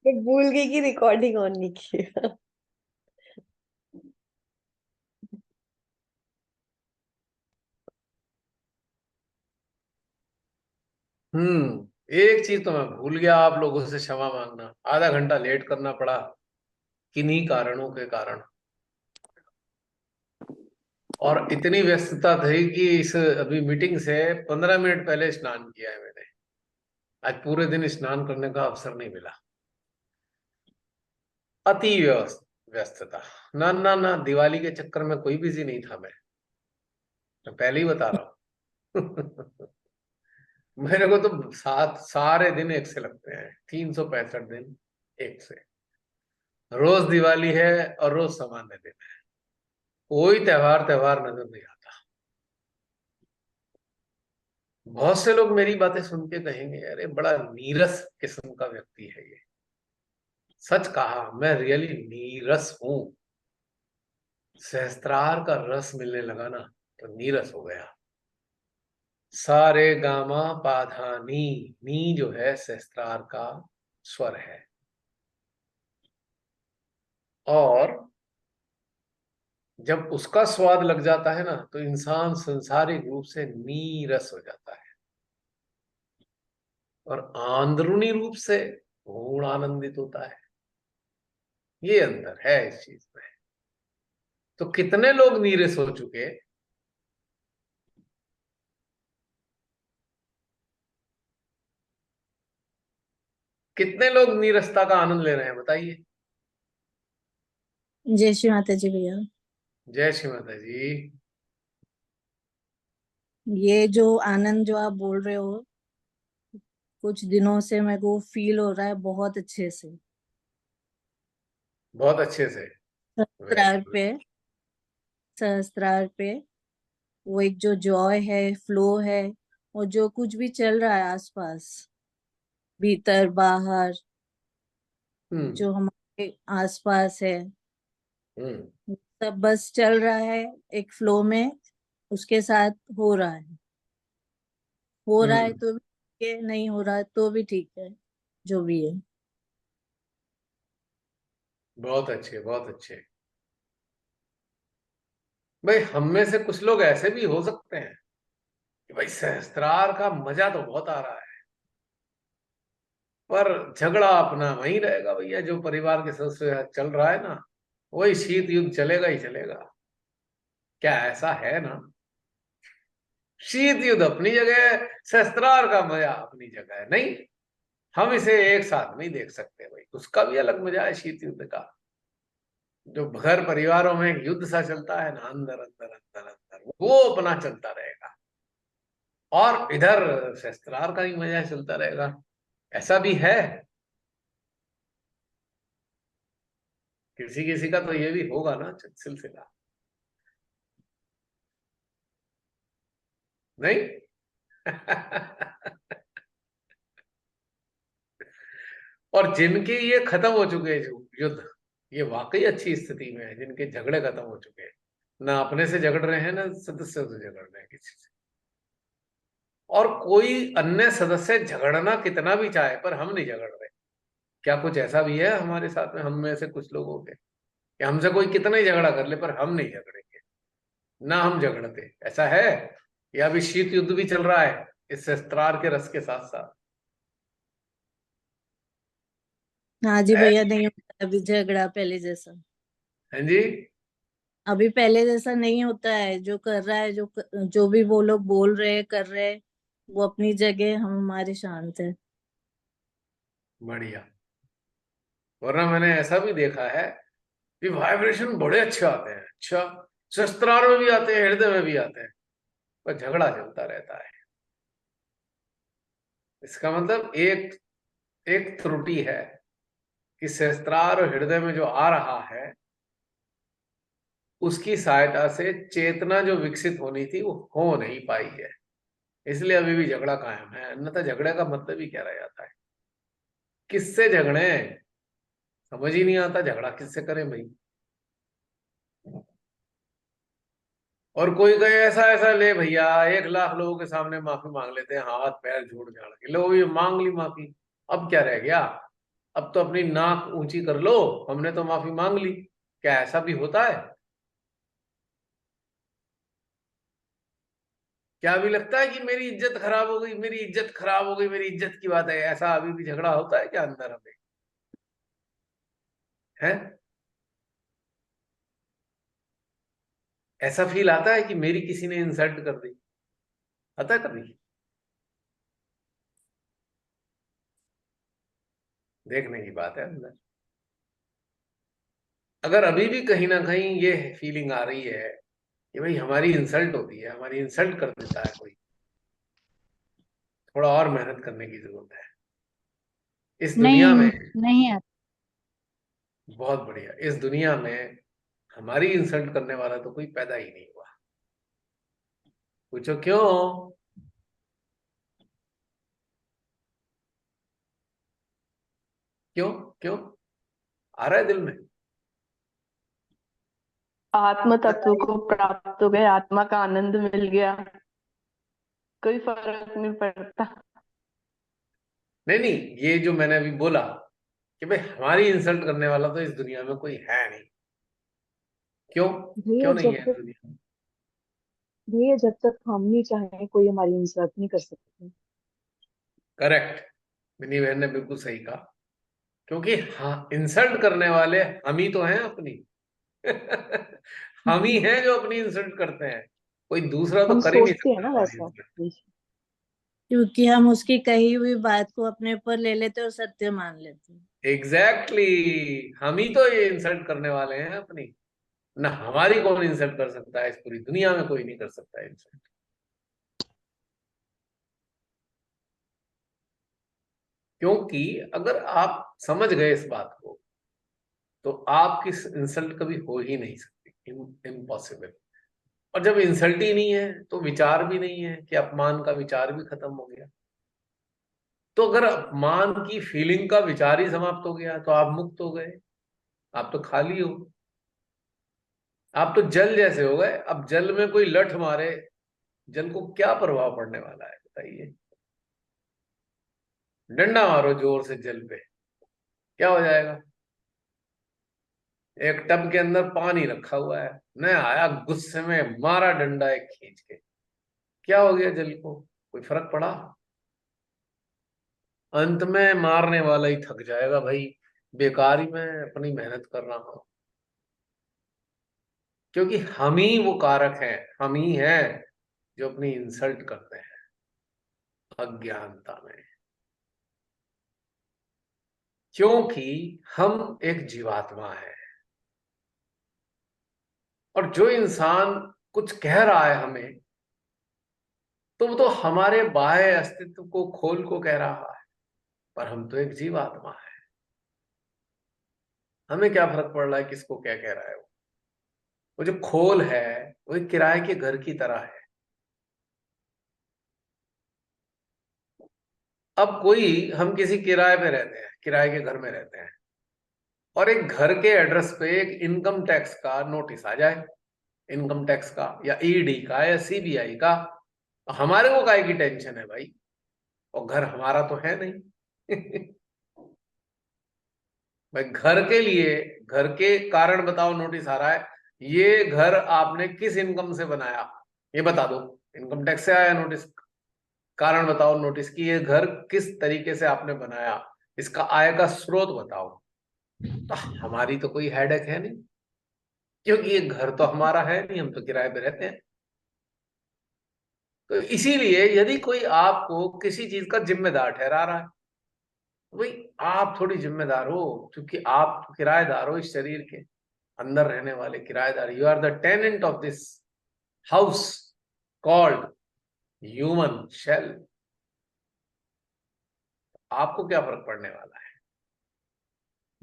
मैं भूल गई कि रिकॉर्डिंग ऑन नहीं किया। एक चीज तो मैं भूल गया, आप लोगों से क्षमा मांगना। आधा घंटा लेट करना पड़ा किन्हीं कारणों के कारण। और इतनी व्यस्तता थी कि इस अभी मीटिंग से 15 मिनट पहले स्नान किया है मैंने। आज पूरे दिन स्नान करने का अवसर नहीं मिला। अति व्यस्तता। ना ना ना, दिवाली के चक्कर में कोई बिजी नहीं था मैं पहले ही बता रहा हूँ। मेरे को तो सारे दिन एक से लगते हैं, 365 दिन एक से। रोज दिवाली है और रोज सामान्य दिन है। कोई त्योहार त्योहार नजर नहीं आता। बहुत से लोग मेरी बातें सुन के कहेंगे अरे बड़ा नीरस किस्म का व्यक्ति है ये। सच कहा, मैं रियली नीरस हूं। सहस्त्रार का रस मिलने लगा ना तो नीरस हो गया। सारे गामा पाधा नी। नी जो है सहस्त्रार का स्वर है। और जब उसका स्वाद लग जाता है ना तो इंसान संसारिक रूप से नीरस हो जाता है। और आंदरूनी रूप से पूर्ण आनंदित होता है। ये अंतर है इस चीज में। तो कितने लोग नीरस हो चुके। कितने लोग नीरसता का आनंद ले रहे हैं बताइए। जय श्री माता जी भैया। जय श्री माता जी। ये जो आनंद जो आप बोल रहे हो, कुछ दिनों से मेरे को फील हो रहा है बहुत अच्छे से। बहुत अच्छे से। Very Sahasrara good. पे, सहस्त्रार पे वो एक जो जॉय है, फ्लो है, और जो कुछ भी चल रहा है आसपास, भीतर बाहर, हम्म। जो हमारे आसपास है, हम्म। सब बस चल रहा है एक फ्लो में, उसके साथ हो रहा है। हो रहा है हम्म। तो भी ठीक है, नहीं हो रहा है तो भी ठीक है, जो भी है। बहुत अच्छे, बहुत अच्छे। भाई हम में से कुछ लोग ऐसे भी हो सकते हैं कि भाई सहस्त्रार का मजा तो बहुत आ रहा है, पर झगड़ा अपना वही रहेगा भैया। जो परिवार के सदस्य के साथ चल रहा है ना, वही शीत युद्ध चलेगा ही चलेगा। क्या ऐसा है ना। शीत युद्ध अपनी जगह है, शस्त्रार का मजा अपनी जगह है। नहीं, हम इसे एक साथ नहीं देख सकते भाई। उसका भी अलग मजा है शीत युद्ध का। जो घर परिवारों में एक युद्ध सा चलता है ना, अंदर अंदर अंदर अंदर, वो अपना चलता रहेगा। और इधर शस्त्रार का ही मजा चलता रहेगा। ऐसा भी है। किसी किसी का तो ये भी होगा ना सिलसिला। नहीं। और जिनके ये खत्म हो चुके हैं जो युद्ध, ये वाकई अच्छी स्थिति में है। जिनके झगड़े खत्म हो चुके हैं, ना अपने से झगड़ रहे हैं ना सदस्यों से झगड़ रहे हैं किसी से। और कोई अन्य सदस्य झगड़ना कितना भी चाहे पर हम नहीं झगड़ रहे। क्या कुछ ऐसा भी है हमारे साथ में, हम में से कुछ लोगों के, कि हमसे कोई कितना ही झगड़ा कर ले पर हम नहीं झगड़ेंगे। ना हम झगड़ते, ऐसा है। या अभी शीत युद्ध भी चल रहा है इस शस्त्रार के रस के साथ साथ। हाँ जी है। भैया, नहीं होता अभी झगड़ा पहले जैसा। हाँ जी। अभी पहले जैसा नहीं होता है। जो कर रहा है, जो भी वो लोग बोल रहे हैं, कर रहे हैं, वो अपनी जगह, हम हमारे शांत है। बढ़िया। वरना मैंने ऐसा भी देखा है कि वाइब्रेशन बड़े अच्छे आते हैं। अच्छा, शस्त्रार में भी आते हैं, हृदय में भी आते हैं, पर झगड़ा चलता रहता है। इसका मतलब एक एक त्रुटि है कि शस्त्रार और हृदय में जो आ रहा है उसकी सहायता से चेतना जो विकसित होनी थी वो हो नहीं पाई है। इसलिए अभी भी झगड़ा कायम है। अन्यथा झगड़े का मतलब ही क्या रह जाता है। किससे झगड़े। समझ ही नहीं आता झगड़ा किससे करें भाई। और कोई कहे ऐसा ऐसा ले भैया, 1 लाख लोगों के सामने माफी मांग लेते हैं, हाथ पैर जोड़ जाड़ के लो, ये मांग ली माफी। अब क्या रह गया। अब तो अपनी नाक ऊंची कर लो, हमने तो माफी मांग ली। क्या ऐसा भी होता है? क्या अभी लगता है कि मेरी इज्जत खराब हो गई, मेरी इज्जत खराब हो गई, मेरी इज्जत की बात है, ऐसा अभी भी झगड़ा होता है क्या अंदर हमें? है? ऐसा फील आता है कि मेरी किसी ने इंसल्ट कर दी? आता है कभी? देखने की बात है अंदर। अगर अभी भी कहीं ना कहीं ये फीलिंग आ रही है कि भाई हमारी इंसल्ट होती है, हमारी इंसल्ट कर देता है कोई, थोड़ा और मेहनत करने की जरूरत है इस दुनिया नहीं, में। नहीं आता। बहुत बढ़िया। इस दुनिया में हमारी इंसल्ट करने वाला तो कोई पैदा ही नहीं हुआ। पूछो क्यों? क्यों? क्यों? आ रहा है दिल में? आत्म तत्व बताइए। को प्राप्त हो गए, आत्मा का आनंद मिल गया, कोई फर्क नहीं पड़ता। नहीं नहीं, ये जो मैंने अभी बोला कि भाई हमारी इंसल्ट करने वाला तो इस दुनिया में कोई है नहीं। क्यों? भैया क्यों नहीं जब है इस तक दुनिया में? भैया जब तक हम नहीं चाहें कोई हमारी इंसल्ट नहीं कर सकते। करेक्ट। मिनी बहन ने बिल्कुल सही कहा। क्योंकि हाँ, इंसल्ट करने वाले हम ही तो हैं अपनी। हम ही हैं जो अपनी इंसल्ट करते हैं। कोई दूसरा तो हम कर ही नहीं सोचते हैं सकता ना हमारी वैसा। इंसल्ट। क्योंकि हम उसकी कही हुई बात को अपने ऊपर ले लेते और सत्य मान लेते हैं। Exactly exactly। हम ही तो ये इंसल्ट करने वाले हैं अपनी। ना हमारी कौन इंसल्ट कर सकता है? इस पूरी दुनिया में कोई नहीं कर सकता इंसल्ट। क्योंकि अगर आप समझ गए इस बात को, तो आपकी इंसल्ट कभी हो ही नहीं सकती। इम्पॉसिबल। और जब इंसल्ट ही नहीं है तो विचार भी नहीं है, कि अपमान का विचार भी खत्म हो गया। तो अगर अपमान की फीलिंग का विचार ही समाप्त हो गया तो आप मुक्त हो गए। आप तो खाली हो। आप तो जल जैसे हो गए। अब जल में कोई लठ मारे, जल को क्या प्रभाव पड़ने वाला है बताइए? डंडा मारो जोर से जल पे, क्या हो जाएगा? एक टब के अंदर पानी रखा हुआ है, मैं आया गुस्से में, मारा डंडा एक खींच के, क्या हो गया जल को? कोई फर्क पड़ा? अंत में मारने वाला ही थक जाएगा भाई, बेकार ही मैं अपनी मेहनत कर रहा हूं। क्योंकि हम ही वो कारक हैं, हम ही हैं जो अपनी इंसल्ट करते हैं अज्ञानता में। क्योंकि हम एक जीवात्मा है। और जो इंसान कुछ कह रहा है हमें, तो वो तो हमारे बाह्य अस्तित्व को खोल को कह रहा है। पर हम तो एक जीवात्मा है। हमें क्या फर्क पड़ रहा है किसको क्या कह रहा है? वो जो खोल है, वो एक किराए के घर की तरह है। अब कोई, हम किसी किराए पे रहते हैं, किराए के घर में रहते हैं, और एक घर के एड्रेस पे एक इनकम टैक्स का नोटिस आ जाए, इनकम टैक्स का या ईडी का या सीबीआई का, हमारे को काहे की टेंशन है भाई? और घर हमारा तो है नहीं। भाई घर के लिए, घर के कारण बताओ, नोटिस आ रहा है, ये घर आपने किस इनकम से बनाया, ये बता दो। इनकम टैक्स से आया नोटिस। कारण बताओ नोटिस की, ये घर किस तरीके से आपने बनाया, इसका आय का स्रोत बताओ। तो हमारी तो कोई हेडेक है नहीं, क्योंकि ये घर तो हमारा है नहीं, हम तो किराए पे रहते हैं। तो इसीलिए यदि कोई आपको किसी चीज का जिम्मेदार ठहरा रहा है, तो भाई आप थोड़ी जिम्मेदार हो, क्योंकि आप तो किराएदार हो इस शरीर के अंदर रहने वाले किराएदार। You are the tenant of this house called human shell. आपको क्या फर्क पड़ने वाला है?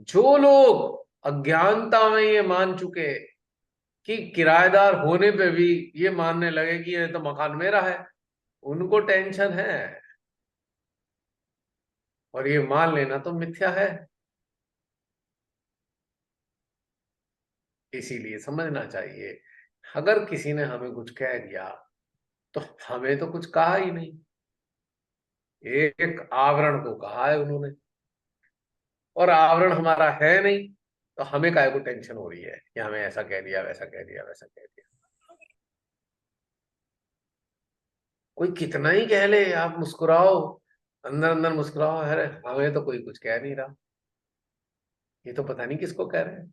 जो लोग अज्ञानता में ये मान चुके कि किराएदार होने पे भी ये मानने लगे कि ये तो मकान मेरा है, उनको टेंशन है। और ये मान लेना तो मिथ्या है। इसीलिए समझना चाहिए, अगर किसी ने हमें कुछ कह दिया तो हमें तो कुछ कहा ही नहीं, एक आवरण को कहा है उन्होंने। और आवरण हमारा है नहीं, तो हमें काहे को टेंशन हो रही है कि हमें ऐसा कह दिया, वैसा कह दिया, वैसा कह दिया। कोई कितना ही कह ले, आप मुस्कुराओ, अंदर अंदर मुस्कुराओ, अरे हमें तो कोई कुछ कह नहीं रहा, ये तो पता नहीं किसको कह रहे हैं।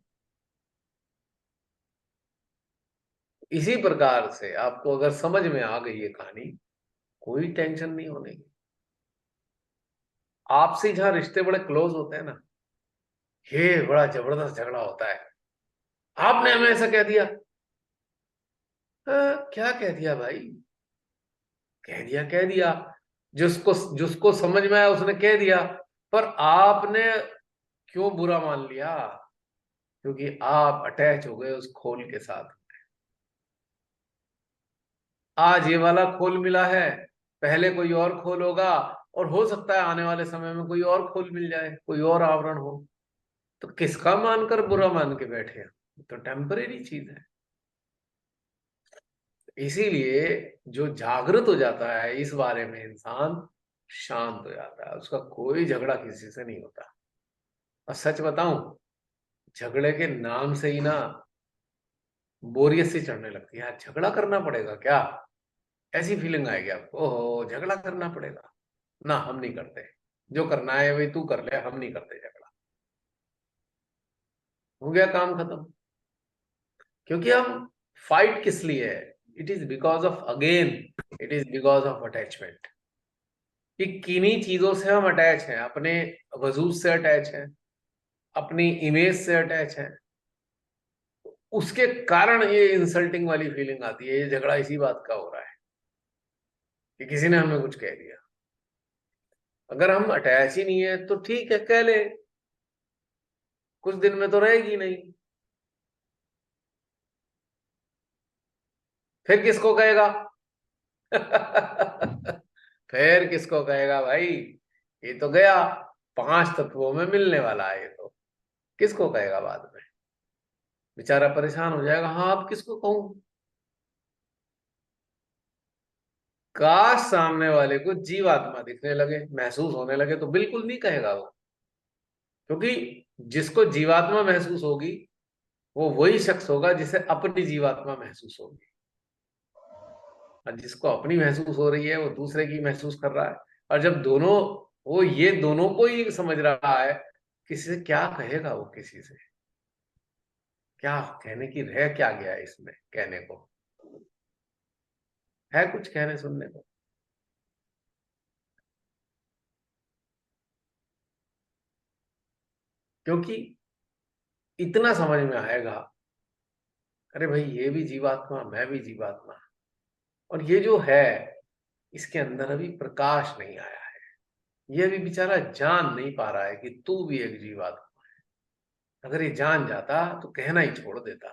इसी प्रकार से आपको अगर समझ में आ गई ये कहानी, कोई टेंशन नहीं होने की। आपसे जहां रिश्ते बड़े क्लोज होते हैं ना, ये बड़ा जबरदस्त झगड़ा होता है। आपने हमें ऐसा कह दिया। क्या कह दिया भाई? कह दिया, कह दिया, जिसको जिसको समझ में आया उसने कह दिया, पर आपने क्यों बुरा मान लिया? क्योंकि आप अटैच हो गए उस खोल के साथ। आज ये वाला खोल मिला है, पहले कोई और खोल होगा, और हो सकता है आने वाले समय में कोई और खोल मिल जाए, कोई और आवरण हो। तो किसका मानकर बुरा मान के बैठे हैं? तो टेम्परेरी चीज है। इसीलिए जो जागृत हो जाता है इस बारे में, इंसान शांत हो जाता है, उसका कोई झगड़ा किसी से नहीं होता। और सच बताऊं, झगड़े के नाम से ही ना बोरियत सी चढ़ने लगती है। यार झगड़ा करना पड़ेगा क्या? ऐसी फीलिंग आएगी आपको, ओहो झगड़ा करना पड़ेगा। ना, हम नहीं करते। जो करना है वही तू कर ले, हम नहीं करते झगड़ा। हो गया काम खत्म। क्योंकि हम फाइट किस लिए है? It is because of, again, it is because of attachment. कि किन्हीं चीजों से हम अटैच हैं, अपने वजूद से अटैच हैं, अपनी इमेज से अटैच हैं। उसके कारण ये इंसल्टिंग वाली फीलिंग आती है। ये झगड़ा इसी बात का हो रहा है कि किसी ने हमें कुछ कह दिया। अगर हम अटैच ही नहीं है तो ठीक है, कह ले, कुछ दिन में तो रहेगी नहीं। फिर किसको कहेगा? फिर किसको कहेगा भाई? ये तो गया, 5 तत्वों में मिलने वाला है ये तो। किसको कहेगा बाद में? बेचारा परेशान हो जाएगा। हाँ, अब किसको कहूं? काश सामने वाले को जीवात्मा दिखने लगे, महसूस होने लगे, तो बिल्कुल नहीं कहेगा वो। क्योंकि जिसको जीवात्मा महसूस होगी, वो वही शख्स होगा जिसे अपनी जीवात्मा महसूस होगी। और जिसको अपनी महसूस हो रही है, वो दूसरे की महसूस कर रहा है। और जब दोनों, वो ये दोनों को ही समझ रहा है, किसी से क्या कहेगा वो? किसी से क्या कहने की रह क्या गया है इसमें? कहने को है कुछ, कहने सुनने को? क्योंकि इतना समझ में आएगा, अरे भाई ये भी जीवात्मा, मैं भी जीवात्मा, और ये जो है, इसके अंदर अभी प्रकाश नहीं आया है। ये अभी बेचारा जान नहीं पा रहा है कि तू भी एक जीवात्मा। अगर ये जान जाता तो कहना ही छोड़ देता,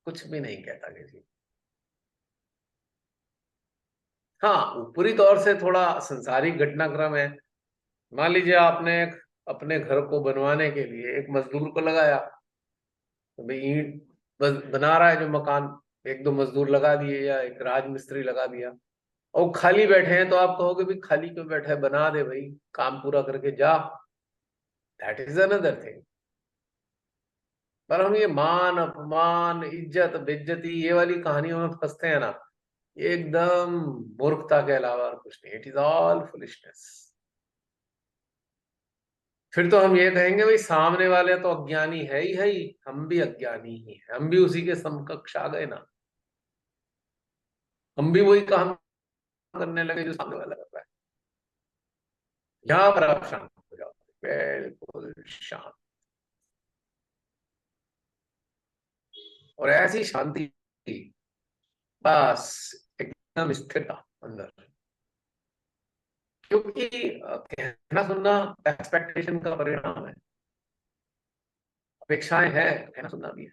कुछ भी नहीं कहता किसी। हाँ, ऊपरी तौर से थोड़ा संसारिक घटनाक्रम है। मान लीजिए आपने अपने घर को बनवाने के लिए एक मजदूर को लगाया, तो भाई ईंट बना रहा है जो मकान, एक दो मजदूर लगा दिए या एक राजमिस्त्री लगा दिया, और खाली बैठे हैं, तो आप कहोगे भी खाली क्यों बैठा है, बना दे भाई, काम पूरा करके जा। That is another thing. पर हम ये मान अपमान, इज्जत बेइज्जती, ये वाली कहानियों में फंसते हैं ना, ये एकदम मूर्खता के अलावा और कुछ नहीं। It is all foolishness. फिर तो हम ये कहेंगे भाई सामने वाले तो अज्ञानी है ही, हम भी अज्ञानी ही हैं, हम भी उसी के समकक्ष आ गए ना। हम भी वही काम करने लगे जो सामने वाला कर रहा है। यहाँ पर आप शांत हो जाओ, बिल्कुल शांत। और ऐसी शांति, बस एकदम स्थिरता अंदर। क्योंकि कहना सुनना एक्सपेक्टेशन का परिणाम है। अपेक्षाएं हैं, कहना सुनना भी है।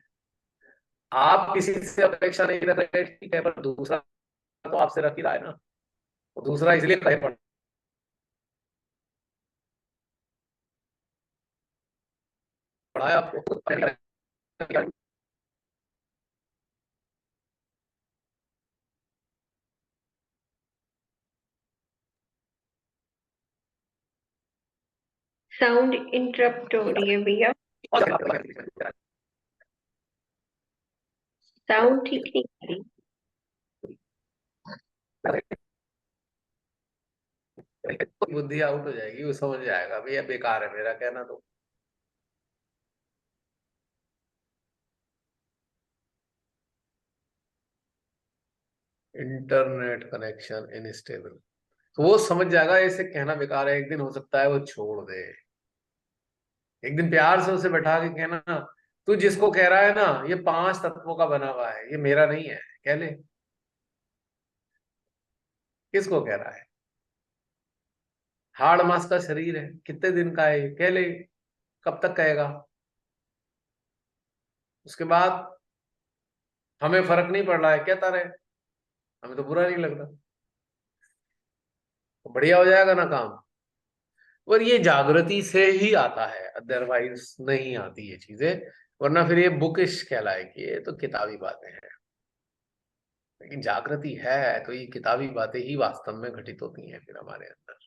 आप किसी से अपेक्षा नहीं रख रहे, ठीक है, पर दूसरा तो आपसे रख ही रहा है ना। तो दूसरा इसलिए कहे पढ़ाया आपको, साउंड इंटरप्ट हो रही है भैया, साउंड ठीक नहीं आ रही। बुद्धि आउट हो जाएगी, वो समझ जाएगा भैया बेकार है मेरा कहना। तो इंटरनेट कनेक्शन इनस्टेबल, तो वो समझ जाएगा ऐसे कहना बेकार है, एक दिन हो सकता है वो छोड़ दे। एक दिन प्यार से उसे बैठा के कहना, तू जिसको कह रहा है ना ये 5 तत्वों का बना हुआ है, ये मेरा नहीं है, कह ले। किसको कह रहा है? हाड़ मास का शरीर है, कितने दिन का है, कह ले। कब तक कहेगा? उसके बाद हमें फर्क नहीं पड़ रहा है, कहता रहे, हमें तो बुरा नहीं लगता, तो बढ़िया हो जाएगा ना काम। और ये जागृति से ही आता है, अदरवाइज नहीं आती ये चीजें, वरना फिर ये बुकिश कहलाएगी, ये तो किताबी बातें हैं। लेकिन जागृति है तो ये किताबी बातें ही वास्तव में घटित होती हैं फिर हमारे अंदर,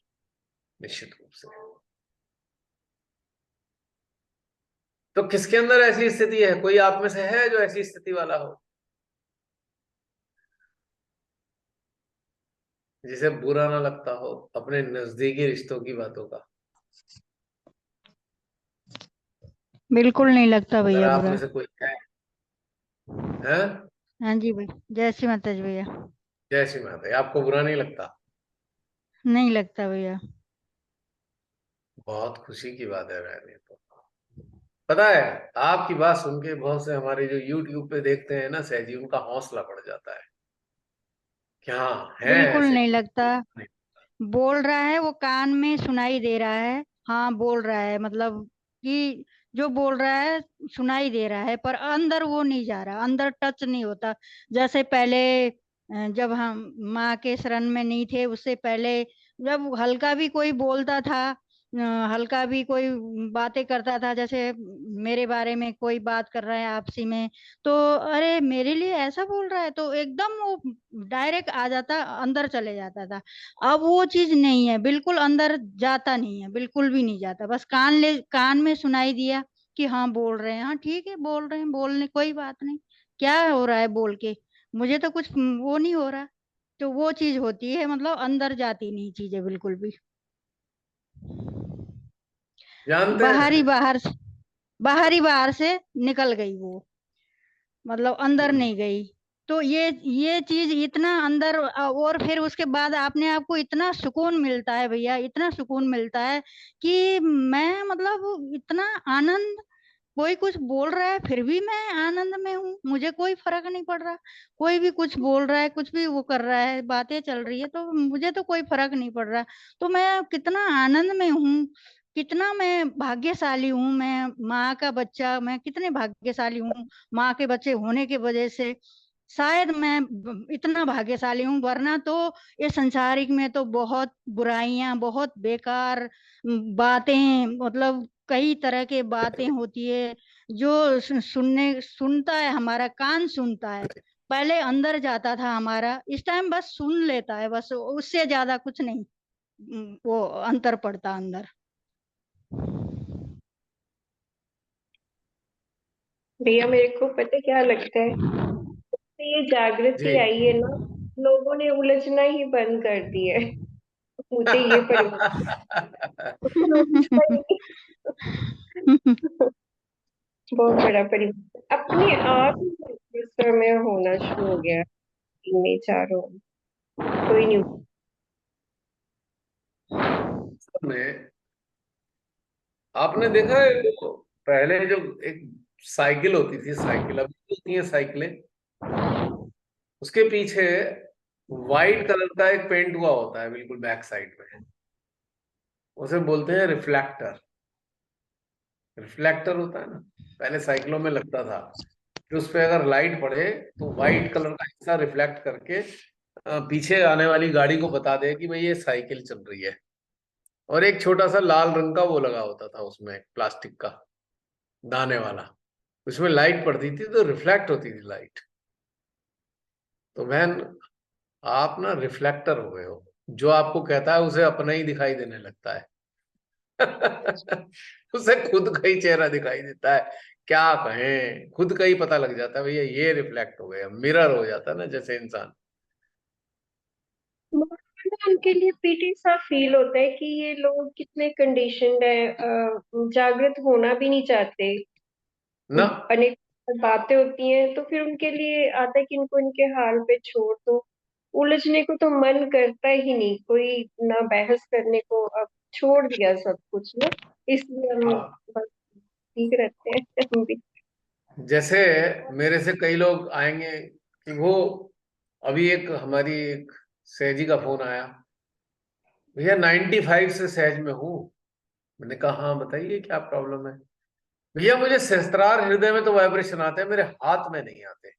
निश्चित रूप से। तो किसके अंदर ऐसी स्थिति है? कोई आप में से है जो ऐसी स्थिति वाला हो, जिसे बुरा ना लगता हो अपने नजदीकी रिश्तों की बातों का? बिल्कुल नहीं लगता अगर भैया आप बुरा। में से कोई है? हाँ जी भाई, जय श्री माता जी भैया। जय श्री माता, आपको बुरा नहीं लगता? नहीं लगता भैया। बहुत खुशी की बात है बहन। तो पता है, आपकी बात सुन के बहुत से हमारे जो YouTube पे देखते हैं ना सहजी, उनका हौसला बढ़ जाता है कि हाँ है बिल्कुल ऐसे। नहीं लगता। बोल रहा है वो कान में सुनाई दे रहा है। हाँ बोल रहा है, मतलब कि जो बोल रहा है सुनाई दे रहा है, पर अंदर वो नहीं जा रहा, अंदर टच नहीं होता। जैसे पहले जब हम माँ के शरण में नहीं थे, उससे पहले जब हल्का भी कोई बोलता था, हल्का भी कोई बातें करता था, जैसे मेरे बारे में कोई बात कर रहा है आपसी में, तो अरे मेरे लिए ऐसा बोल रहा है, तो एकदम वो डायरेक्ट आ जाता, अंदर चले जाता था। अब वो चीज नहीं है, बिल्कुल अंदर जाता नहीं है, बिल्कुल भी नहीं जाता। बस कान में सुनाई दिया कि हाँ बोल रहे हैं, हाँ ठीक है बोल रहे हैं, बोलने कोई बात नहीं, क्या हो रहा है बोल के, मुझे तो कुछ वो नहीं हो रहा। तो वो चीज होती है, मतलब अंदर जाती नहीं चीजें बिल्कुल भी। जानते बाहरी हैं। बाहर से निकल गई वो, मतलब अंदर हम्म। नहीं गई। तो ये चीज इतना अंदर, और फिर उसके बाद अपने आप को इतना सुकून मिलता है भैया, इतना सुकून मिलता है कि मैं मतलब इतना आनंद। कोई कुछ बोल रहा है फिर भी मैं आनंद में हूँ, मुझे कोई फर्क नहीं पड़ रहा। कोई भी कुछ बोल रहा है, कुछ भी वो कर रहा है, बातें चल रही है, तो मुझे तो कोई फर्क नहीं पड़ रहा। तो मैं कितना आनंद में हूँ, कितना मैं भाग्यशाली हूँ, मैं माँ का बच्चा, मैं कितने भाग्यशाली हूँ माँ के बच्चे होने की वजह से। शायद मैं इतना भाग्यशाली हूँ, वरना तो ये संसारिक में तो बहुत बुराइयां, बहुत बेकार बातें, मतलब कई तरह के बातें होती है जो सुनता है, हमारा कान सुनता है। पहले अंदर जाता था हमारा, इस टाइम बस सुन लेता है, बस उससे ज्यादा कुछ नहीं। वो अंतर पड़ता अंदर। भैया मेरे को पता क्या लगता है, तो ये जी। जागृति आई है ना, लोगों ने उलझना ही बंद कर दिया है। मुझे ये परिवर्तन बहुत बड़ा परिवर्तन अपने आप ही इस समय होना शुरू हो गया में चारों ओर। कोई नहीं। में आपने देखा है वो पहले जो एक साइकिल होती थी, साइकिल अभी भी होती है साइकिलें, उसके पीछे वाइट कलर का एक पेंट हुआ होता है बिल्कुल बैक साइड में, उसे बोलते हैं रिफ्लेक्टर। रिफ्लेक्टर होता है ना, पहले साइकिलों में लगता था कि उस पे अगर लाइट पड़े तो वाइट कलर का हिस्सा रिफ्लेक्ट करके पीछे आने वाली गाड़ी को बता दे कि भाई ये साइकिल चल रही है। और एक छोटा सा लाल रंग का वो लगा होता था उसमें, प्लास्टिक का दाने वाला, उसमें लाइट पड़ती थी तो रिफ्लेक्ट होती थी लाइट। तो बहन, आप ना रिफ्लेक्टर हो गए हो, जो आपको कहता है उसे अपना ही दिखाई देने लगता है। उसे खुद का ही चेहरा दिखाई देता है, क्या कहें, खुद का ही पता लग जाता है भैया ये रिफ्लेक्ट हो गया, मिरर हो जाता है ना जैसे इंसान। उनके लिए पीटी सा फील होता है कि ये लोग कितने कंडीशनड है, जागृत होना भी नहीं चाहते। ना अनेक बातें होती हैं तो फिर उनके लिए आता है कि इनको इनके हाल पे छोड़ दो। उलझने को तो मन करता ही नहीं, कोई ना बहस करने को, अब छोड़ दिया सब कुछ ना, इसलिए हम हाँ, बस ठीक रहते हैं हम भी। जैसे मेरे से कई लोग आएंगे कि वो, अभी एक हमारी एक सहजी का फोन आया, भैया 95 से सहज में हूँ। मैंने कहा हाँ बताइए क्या प्रॉब्लम है। भैया मुझे सहस्त्रार हृदय में तो वाइब्रेशन आते हैं, मेरे हाथ में नहीं आते।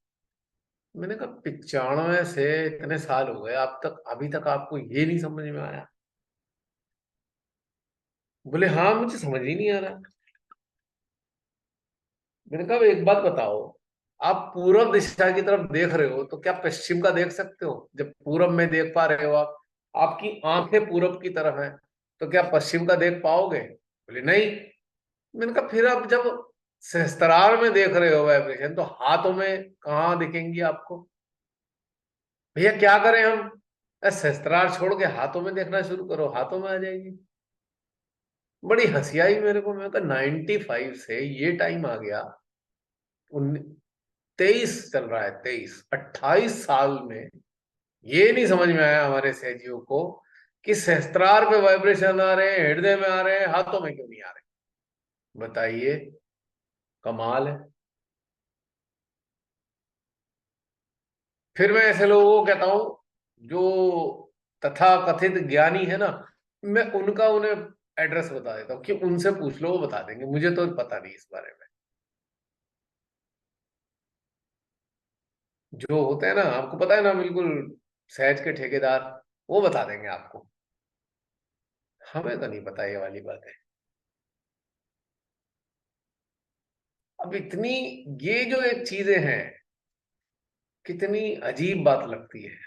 मैंने कहा 95 से इतने साल हो गए, आप तक अभी तक आपको ये नहीं समझ में आया। बोले हाँ मुझे समझ ही नहीं आ रहा। मैंने कहा एक बात बताओ, आप पूरब दिशा की तरफ देख रहे हो तो क्या पश्चिम का देख सकते हो? जब पूरब में देख पा रहे हो आप, आपकी आंखें पूरब की तरफ हैं, तो क्या पश्चिम का देख पाओगे? बोले नहीं। मैंने कहा फिर आप जब सहस्त्रार में देख रहे हो वाइब्रेशन, तो हाथों में कहाँ दिखेंगी आपको? भैया क्या करें हम? सहस्त्रार छोड़ के हाथों में देखना शुरू करो, हाथों में आ जाएगी। बड़ी हंसी आई मेरे को। मैं कहा 95 से ये टाइम आ गया, 23 चल रहा है, 23 28 साल में ये नहीं समझ में आया हमारे सहजियों को कि सहस्त्रार पे वाइब्रेशन आ रहे हैं, हृदय में आ रहे हैं, हाथों में क्यों नहीं आ रहे? बताइए, कमाल है। फिर मैं ऐसे लोगों को कहता हूं जो तथा कथित ज्ञानी है ना, मैं उनका उन्हें एड्रेस बता देता हूँ कि उनसे पूछ लो, वो बता देंगे, मुझे तो पता नहीं इस बारे में। जो होते हैं ना, आपको पता है ना, बिल्कुल सहज के ठेकेदार, वो बता देंगे आपको। हमें तो नहीं पता ये वाली बात है। अब इतनी, ये जो एक चीजें हैं, कितनी अजीब बात लगती है।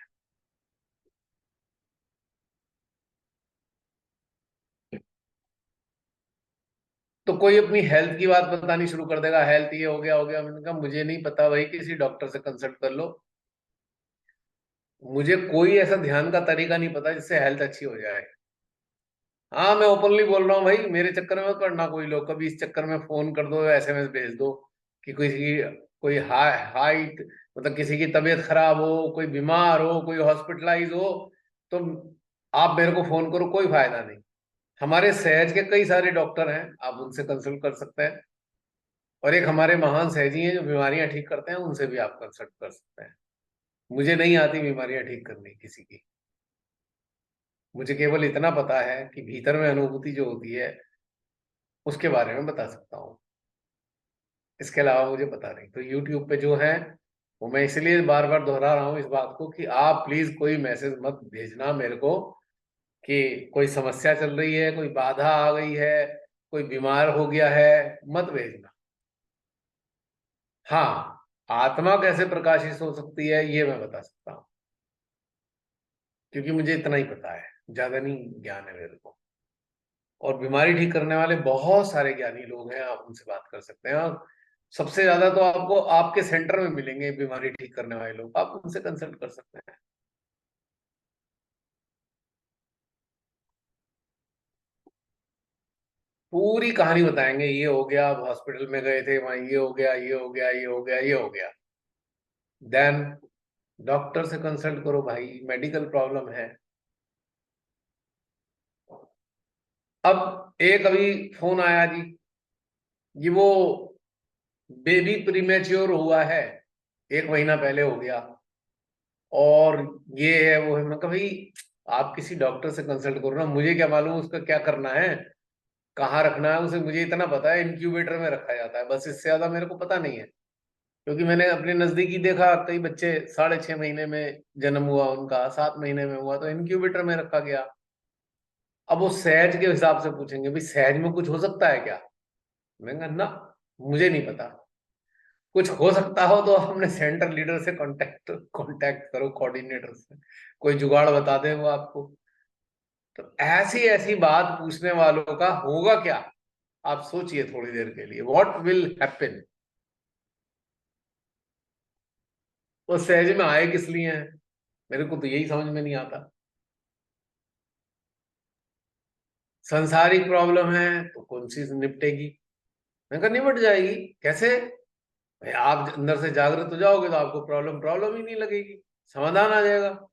तो कोई अपनी हेल्थ की बात बतानी शुरू कर देगा, हेल्थ ये हो गया। मैंने कहा मुझे नहीं पता भाई, किसी डॉक्टर से कंसल्ट कर लो। मुझे कोई ऐसा ध्यान का तरीका नहीं पता जिससे हेल्थ अच्छी हो जाए। हाँ मैं ओपनली बोल रहा हूँ भाई, मेरे चक्कर में मत पड़ना कोई लोग, कभी इस चक्कर में फोन कर दो या एसएमएस भेज दो कि किसी की कोई हाइट, मतलब किसी की तबीयत खराब हो, कोई बीमार हो, कोई हॉस्पिटलाइज हो, तो आप मेरे को फोन करो, कोई फायदा नहीं। हमारे सहज के कई सारे डॉक्टर हैं, आप उनसे कंसल्ट कर सकते हैं। और एक हमारे महान सहजी हैं जो बीमारियां ठीक करते हैं, उनसे भी आप कंसल्ट कर सकते हैं। मुझे नहीं आती बीमारियां ठीक करनी किसी की। मुझे केवल इतना पता है कि भीतर में अनुभूति जो होती है उसके बारे में बता सकता हूँ, इसके अलावा मुझे पता नहीं। तो यूट्यूब पे जो है वो, मैं इसलिए बार बार दोहरा रहा हूँ इस बात को कि आप प्लीज कोई मैसेज मत भेजना मेरे को कि कोई समस्या चल रही है, कोई बाधा आ गई है, कोई बीमार हो गया है, मत भेजना। हाँ, आत्मा कैसे प्रकाशित हो सकती है ये मैं बता सकता हूँ, क्योंकि मुझे इतना ही पता है, ज्यादा नहीं ज्ञान है मेरे को। और बीमारी ठीक करने वाले बहुत सारे ज्ञानी लोग हैं, आप उनसे बात कर सकते हैं। और सबसे ज्यादा तो आपको आपके सेंटर में मिलेंगे बीमारी ठीक करने वाले लोग, आप उनसे कंसल्ट कर सकते हैं। पूरी कहानी बताएंगे, ये हो गया, अब हॉस्पिटल में गए थे, वहां ये हो गया, ये हो गया, ये हो गया, ये हो गया। देन डॉक्टर से कंसल्ट करो भाई, मेडिकल प्रॉब्लम है। अब एक अभी फोन आया जी, ये वो बेबी प्रीमेच्योर हुआ है, 1 महीना पहले हो गया, और ये है वो है। मैं कहा भाई आप किसी डॉक्टर से कंसल्ट करो ना, मुझे क्या मालूम उसका क्या करना है, कहाँ रखना है उसे। मुझे इतना पता है इनक्यूबेटर में रखा जाता है, बस इससे ज्यादा मेरे को पता नहीं है। क्योंकि मैंने अपने नजदीकी देखा, कई बच्चे 6.5 महीने में जन्म हुआ उनका, 7 महीने में हुआ तो इनक्यूबेटर में रखा गया। अब वो सहज के हिसाब से पूछेंगे भाई सहज में कुछ हो सकता है क्या? मैंने कहा ना, मुझे नहीं पता। कुछ हो सकता हो तो अपने सेंटर लीडर से कांटेक्ट कांटेक्ट करो, कोऑर्डिनेटर से, कोई जुगाड़ बता दे वो आपको। तो ऐसी ऐसी बात पूछने वालों का होगा क्या, आप सोचिए थोड़ी देर के लिए, व्हाट विल हैपन। वो सहज में आए किस लिए हैं, मेरे को तो यही समझ में नहीं आता। संसारिक प्रॉब्लम है तो कौन सी निपटेगी, मैं कहा निपट जाएगी। कैसे भाई, आप अंदर से जागृत हो जाओगे तो आपको प्रॉब्लम प्रॉब्लम ही नहीं लगेगी, समाधान आ जाएगा।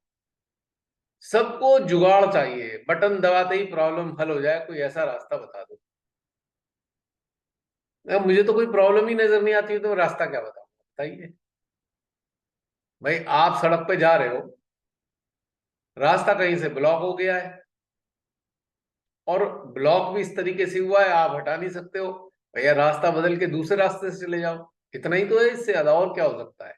सबको जुगाड़ चाहिए, बटन दबाते ही प्रॉब्लम हल हो जाए, कोई ऐसा रास्ता बता दो। मुझे तो कोई प्रॉब्लम ही नजर नहीं आती है, तो रास्ता क्या बताऊंगा, बताइए। भाई आप सड़क पे जा रहे हो, रास्ता कहीं से ब्लॉक हो गया है, और ब्लॉक भी इस तरीके से हुआ है आप हटा नहीं सकते हो, भैया रास्ता बदल के दूसरे रास्ते से चले जाओ। इतना ही तो है, इससे ज्यादा और क्या हो सकता है।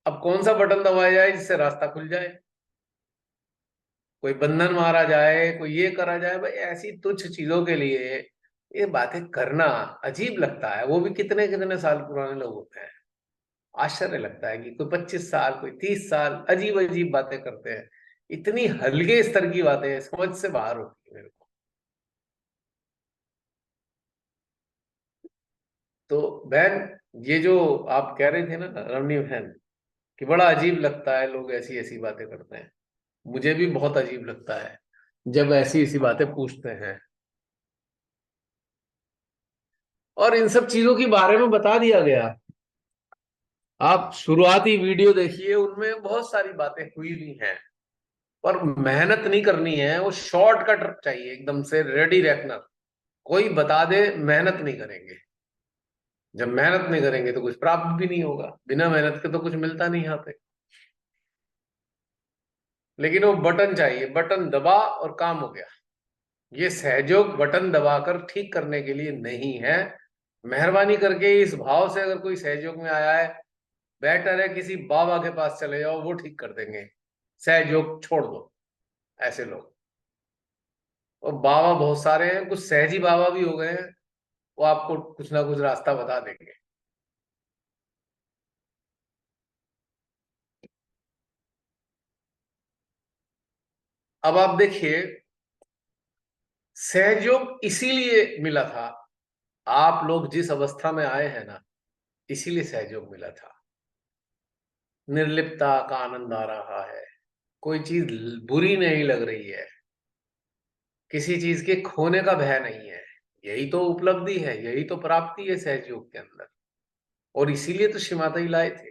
अब कौन सा बटन दबाया जाए जिससे रास्ता खुल जाए, कोई बंधन मारा जाए, कोई ये करा जाए। भाई ऐसी तुच्छ चीजों के लिए ये बातें करना अजीब लगता है। वो भी कितने कितने साल पुराने लोग होते हैं, आश्चर्य लगता है कि कोई 25 साल, कोई 30 साल अजीब अजीब बातें करते हैं। इतनी हल्के स्तर की बातें समझ से बाहर होती है मेरे को। तो बहन, ये जो आप कह रहे थे ना रमणी बहन, कि बड़ा अजीब लगता है लोग ऐसी ऐसी बातें करते हैं, मुझे भी बहुत अजीब लगता है जब ऐसी ऐसी बातें पूछते हैं। और इन सब चीजों के बारे में बता दिया गया। आप शुरुआती वीडियो देखिए, उनमें बहुत सारी बातें हुई भी हैं, पर मेहनत नहीं करनी है। वो शॉर्टकट चाहिए, एकदम से रेडी रेकनर, कोई बता दे, मेहनत नहीं करेंगे। जब मेहनत नहीं करेंगे तो कुछ प्राप्त भी नहीं होगा, बिना मेहनत के तो कुछ मिलता नहीं यहाँ पे। लेकिन वो बटन चाहिए, बटन दबा और काम हो गया। ये सहयोग बटन दबाकर ठीक करने के लिए नहीं है। मेहरबानी करके इस भाव से अगर कोई सहयोग में आया है, बेटर है किसी बाबा के पास चले जाओ, वो ठीक कर देंगे। सहयोग छोड़ दो ऐसे लोग। और बाबा बहुत सारे हैं, कुछ सहजी बाबा भी हो गए हैं, वो आपको कुछ ना कुछ रास्ता बता देंगे। अब आप देखिए, सहयोग इसीलिए मिला था, आप लोग जिस अवस्था में आए हैं ना, इसीलिए सहयोग मिला था। निर्लिप्तता का आनंद आ रहा है, कोई चीज बुरी नहीं लग रही है, किसी चीज के खोने का भय नहीं है। यही तो उपलब्धि है, यही तो प्राप्ति है सहयोग के अंदर। और इसीलिए तो श्रीमाता जी लाए थे।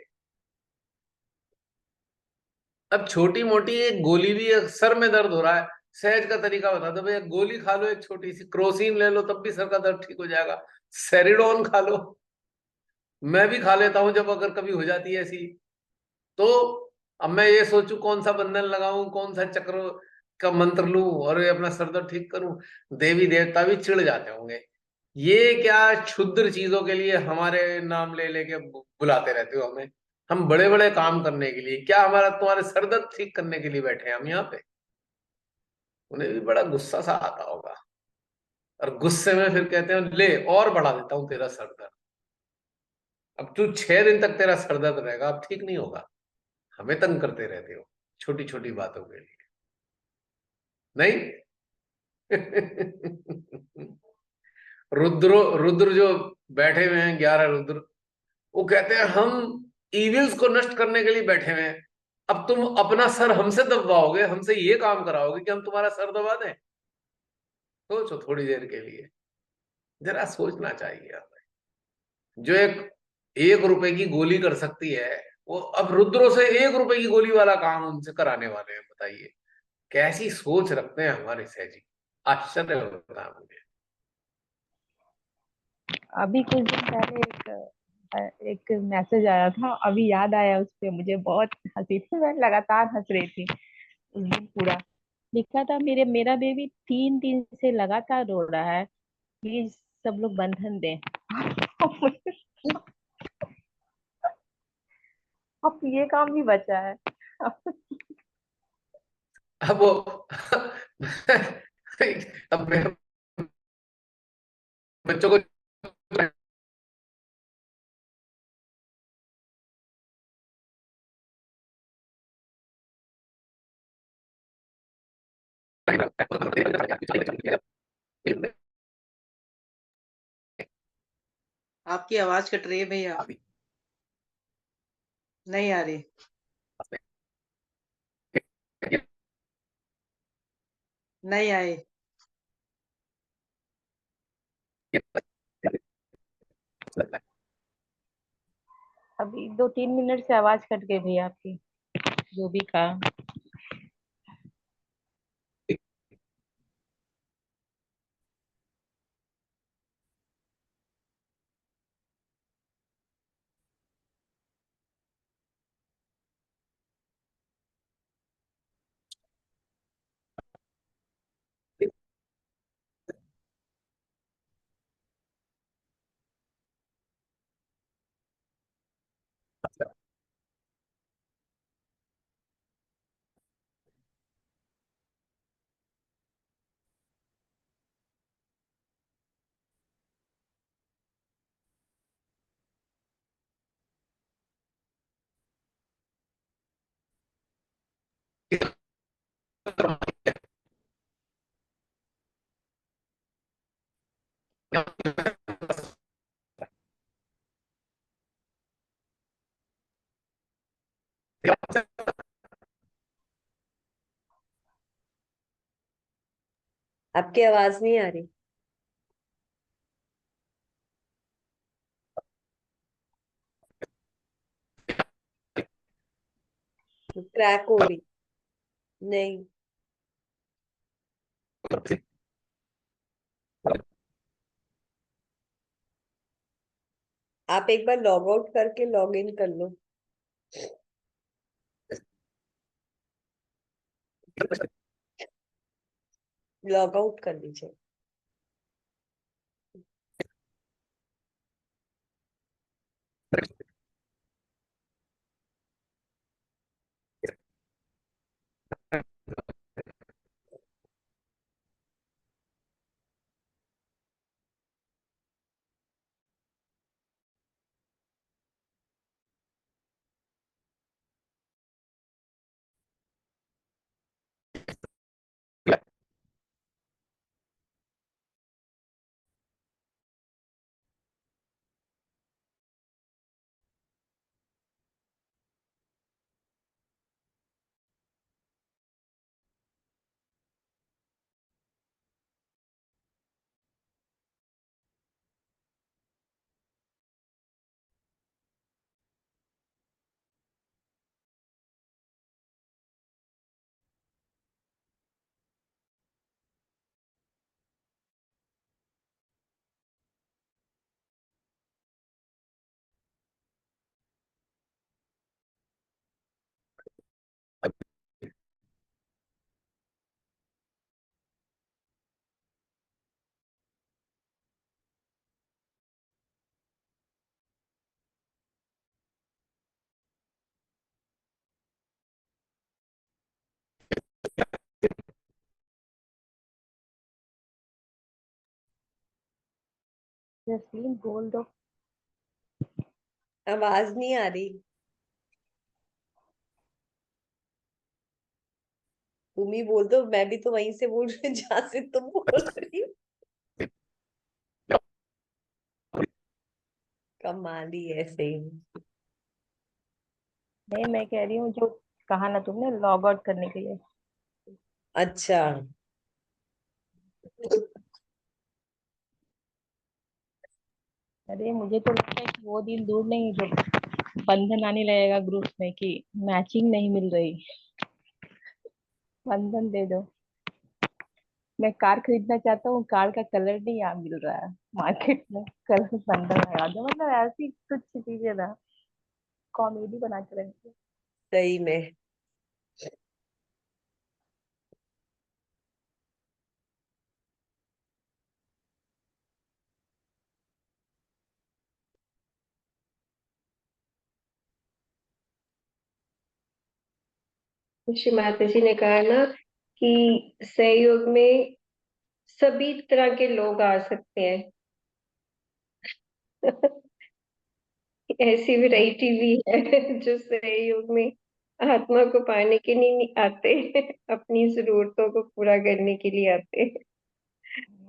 अब छोटी मोटी एक गोली भी, एक सर में दर्द हो रहा है, सहज का तरीका बता दो, भैया गोली खा लो, एक छोटी सी क्रोसिन ले लो, तब भी सर का दर्द ठीक हो जाएगा। सेरिडोन खा लो, मैं भी खा लेता हूं जब अगर कभी हो जाती है ऐसी। तो अब मैं ये सोचूं कौन सा बंधन लगाऊं, कौन सा चक्र का मंत्र लूं और ये अपना सर दर्द ठीक करूं, देवी देवता भी चिढ़ जाते होंगे। ये क्या क्षुद्र चीजों के लिए हमारे नाम ले लेके बुलाते रहते हो हमें। हम बड़े बड़े काम करने के लिए, क्या हमारा तुम्हारे सर दर्द ठीक करने के लिए बैठे हैं हम यहाँ पे। उन्हें भी बड़ा गुस्सा सा आता होगा, और गुस्से में फिर कहते हैं ले और बढ़ा देता हूं तेरा सर दर्द। अब तू 6 दिन तक तेरा सर दर्द रहेगा, अब ठीक नहीं होगा। हमें तंग करते रहते हो छोटी छोटी बातों के लिए, नहीं। रुद्र जो बैठे हुए हैं, 11 रुद्र, वो कहते हैं हम इविल्स को नष्ट करने के लिए बैठे हुए हैं। अब तुम अपना सर हमसे दबवाओगे, हमसे ये काम कराओगे कि हम तुम्हारा सर दबा दें। सोचो थोड़ी देर के लिए, जरा सोचना चाहिए हमें। जो एक 1 रुपए की गोली कर सकती है, वो अब रुद्रों से 1 रुपए की गोली वाला काम उनसे कराने वाले हैं। बताइए कैसी सोच रखते हैं हमारे सहजी, आश्चर्य होता है मुझे। अभी कुछ दिन पहले एक मैसेज आया था, अभी याद आया उस पे, मुझे बहुत हंसी थी, मैं लगातार हंस रही थी उस दिन पूरा। लिखा था, मेरा बेबी 3 दिन से लगातार रो रहा है, प्लीज सब लोग बंधन दें। अब ये काम भी बचा है। अब वो अब मैं बच्चों को आपकी आवाज कट रही है भैया, नहीं आ रही। नहीं आई। अभी 2-3 मिनट से आवाज कट गई भैया आपकी, जो भी कहा। आपकी आवाज नहीं आ रही। क्रैक हो रही। नहीं। आप एक बार लॉग आउट करके लॉग इन कर लो। लॉग आउट कर लीजिए। जसलीन बोल दो। आवाज नहीं आ रही। तुम ही बोल दो, मैं भी तो वहीं से बोल रही हूँ जहां से तुम बोल रही हो। कमाली है सही। नहीं, मैं कह रही हूँ जो कहा ना तुमने लॉग आउट करने के लिए। अच्छा। अरे मुझे तो लगता है कि वो दिन दूर नहीं जो बंधन आने लगेगा ग्रुप में कि मैचिंग नहीं मिल रही, बंधन दे दो। मैं कार खरीदना चाहता हूँ, कार का कलर नहीं यहाँ मिल रहा है मार्केट में, कलर बंधन लगा दो। मतलब ऐसी कुछ चीजें ना कॉमेडी बना के रखती सही में। श्री माता जी ने कहा ना कि सहयोग में सभी तरह के लोग आ सकते हैं। ऐसी है। वैरायटी भी है जो सहयोग में आत्मा को पाने के लिए नहीं आते, अपनी जरूरतों को पूरा करने के लिए आते।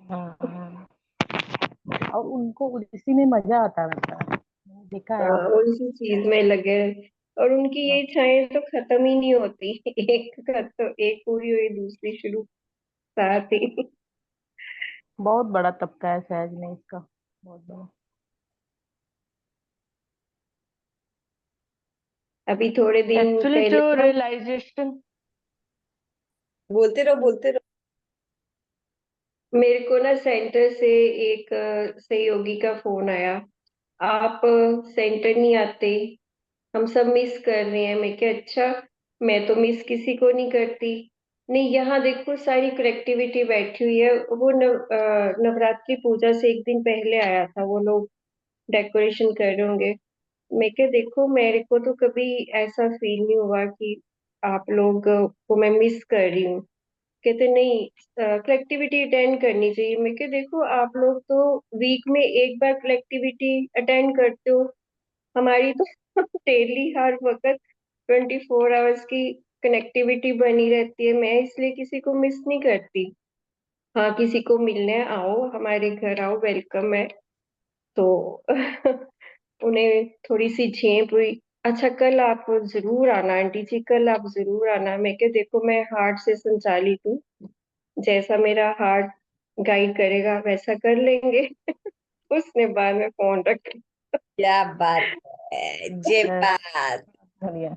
हाँ हाँ। और उनको इसी में मजा आता रहता है, मैंने देखा है हाँ, आप। वो इसी चीज में लगे हैं। और उनकी ये इच्छाएं तो खत्म ही नहीं होती। एक खत्म, एक पूरी हुई दूसरी शुरू, साथ ही। बहुत बड़ा तबका है सहज में इसका, बहुत बड़ा। अभी थोड़े दिन एक्चुअली पहले जो ना, रियलाइजेशन, बोलते रहो बोलते रहो। मेरे को ना सेंटर से एक सहयोगी का फोन आया। आप सेंटर नहीं आते, हम सब मिस कर रहे हैं। मैं क्या, अच्छा, मैं तो मिस किसी को नहीं करती। नहीं, यहाँ देखो सारी कलेक्टिविटी बैठी हुई है। वो नवरात्रि पूजा से एक दिन पहले आया था, वो लोग डेकोरेशन कर रहे होंगे। मैं क्या, देखो मेरे को तो कभी ऐसा फील नहीं हुआ कि आप लोग को मैं मिस कर रही हूँ। कहते नहीं, कलेक्टिविटी अटेंड करनी चाहिए। मैं क्या, देखो आप लोग तो वीक में एक बार कलेक्टिविटी अटेंड करते हो, हमारी तो डेली हर वक्त 24 आवर्स की कनेक्टिविटी बनी रहती है। मैं इसलिए किसी को मिस नहीं करती। हाँ, किसी को मिलने आओ, हमारे घर आओ, वेलकम है। तो उन्हें थोड़ी सी झेप हुई। अच्छा, कल आप जरूर आना आंटी जी, कल आप जरूर आना। मैं क्या, देखो मैं हार्ट से संचालित हूँ, जैसा मेरा हार्ट गाइड करेगा वैसा कर लेंगे। उसने बाद में फोन रख लिया। क्या बात है, जे बात। बढ़िया।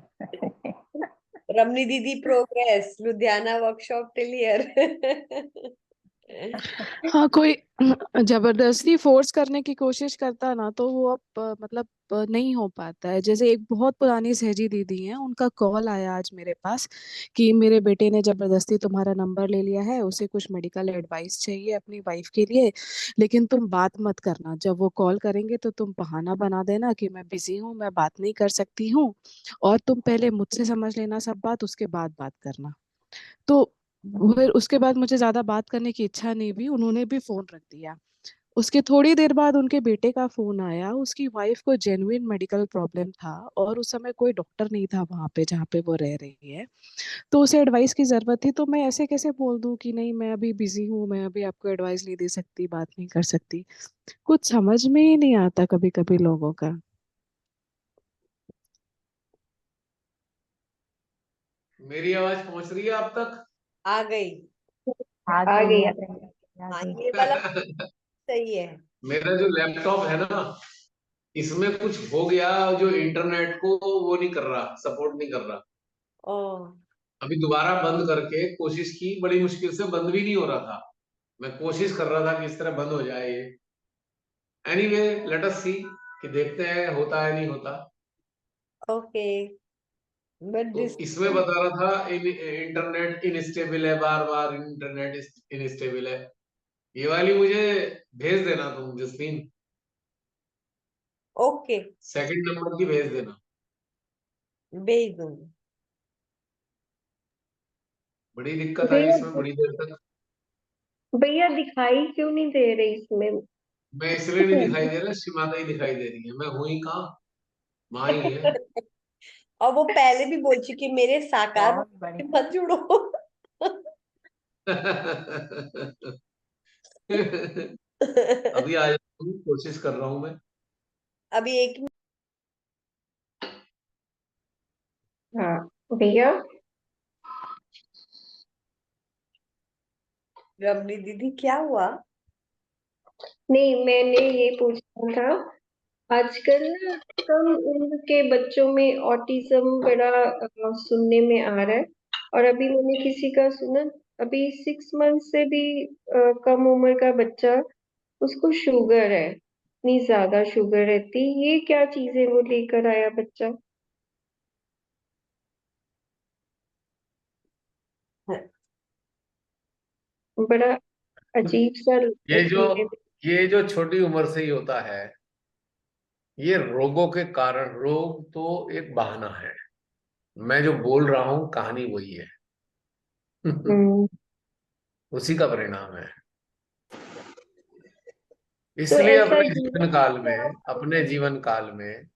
रमनी दीदी प्रोग्रेस, लुधियाना वर्कशॉप क्लियर। हाँ, कोई जबरदस्ती फोर्स करने की कोशिश करता ना तो वो अब मतलब नहीं हो पाता है। जैसे एक बहुत पुरानी सहजी दीदी हैं, उनका कॉल आया आज मेरे पास कि मेरे बेटे ने जबरदस्ती तुम्हारा नंबर ले लिया है, उसे कुछ मेडिकल एडवाइस चाहिए अपनी वाइफ के लिए, लेकिन तुम बात मत करना। जब वो कॉल करेंगे तो तुम बहाना बना देना कि मैं बिजी हूँ, मैं बात नहीं कर सकती हूँ, और तुम पहले मुझसे समझ लेना सब बात, उसके बाद बात करना। तो फिर उसके बाद मुझे ज्यादा बात करने की इच्छा नहीं हुई, उन्होंने भी फोन रख दिया। उसके थोड़ी देर बाद उनके बेटे का फोन आया, उसकी वाइफ को जेन्युइन मेडिकल प्रॉब्लम था और उस समय कोई डॉक्टर नहीं था वहां पे जहाँ पे वो रह रही है। तो उसे एडवाइस की जरूरत थी। तो मैं ऐसे कैसे बोल दूं कि नहीं मैं अभी बिजी हूँ, मैं अभी आपको एडवाइस नहीं दे सकती, बात नहीं कर सकती। कुछ समझ में ही नहीं आता कभी कभी लोगों का। मेरी आवाज पहुंच रही है आप तक? आ गई। आ आ गई गई। आ गई आ हाँ, गई। ये वाला सही है। मेरा जो लैपटॉप है ना, इसमें कुछ हो गया जो इंटरनेट को वो नहीं कर रहा, सपोर्ट नहीं कर रहा। ओ, अभी दोबारा बंद करके कोशिश की, बड़ी मुश्किल से, बंद भी नहीं हो रहा था। मैं कोशिश कर रहा था कि इस तरह बंद हो जाए ये। एनीवे, लेट अस सी कि देखते हैं होता है नहीं होता। ओके, बट तो दिस। इसमें बता रहा था इंटरनेट इनस्टेबल है, बार बार इंटरनेट इनस्टेबल है। ये वाली मुझे भेज देना तुम जसमीन, ओके, सेकंड नंबर की भेज देना। भेज दूंगी। बड़ी दिक्कत आई भैया, इसमें बड़ी देर तक। भैया दिखाई क्यों नहीं दे रही इसमें? मैं इसलिए नहीं दिखाई दे रहा, शिमाता ही दिखाई दे रही है। मैं हूं ही कहाँ, माँ ही है। और वो पहले भी बोल चुकी, मेरे साकार रूप बहुत से बढ़िया। मत जुड़ो। अभी आ जाऊँ, कोशिश कर रहा हूँ मैं। अभी एक हाँ भैया। रमनी दीदी क्या हुआ? नहीं, मैंने ये पूछना था, आजकल ना कम उम्र के बच्चों में ऑटिज्म बड़ा सुनने में आ रहा है। और अभी मैंने किसी का सुना, अभी 6 मंथ से भी कम उम्र का बच्चा, उसको शुगर है, इतनी ज्यादा शुगर रहती। ये क्या चीजें वो लेकर आया बच्चा? बड़ा अजीब सा लगता है ये जो सुनने में। ये जो छोटी उम्र से ही होता है, ये रोगों के कारण, रोग तो एक बहाना है। मैं जो बोल रहा हूँ कहानी वही है। हम्म। उसी का परिणाम है। तो इसलिए ऐसा अपने जीवन जीवन काल है में, अपने जीवन काल में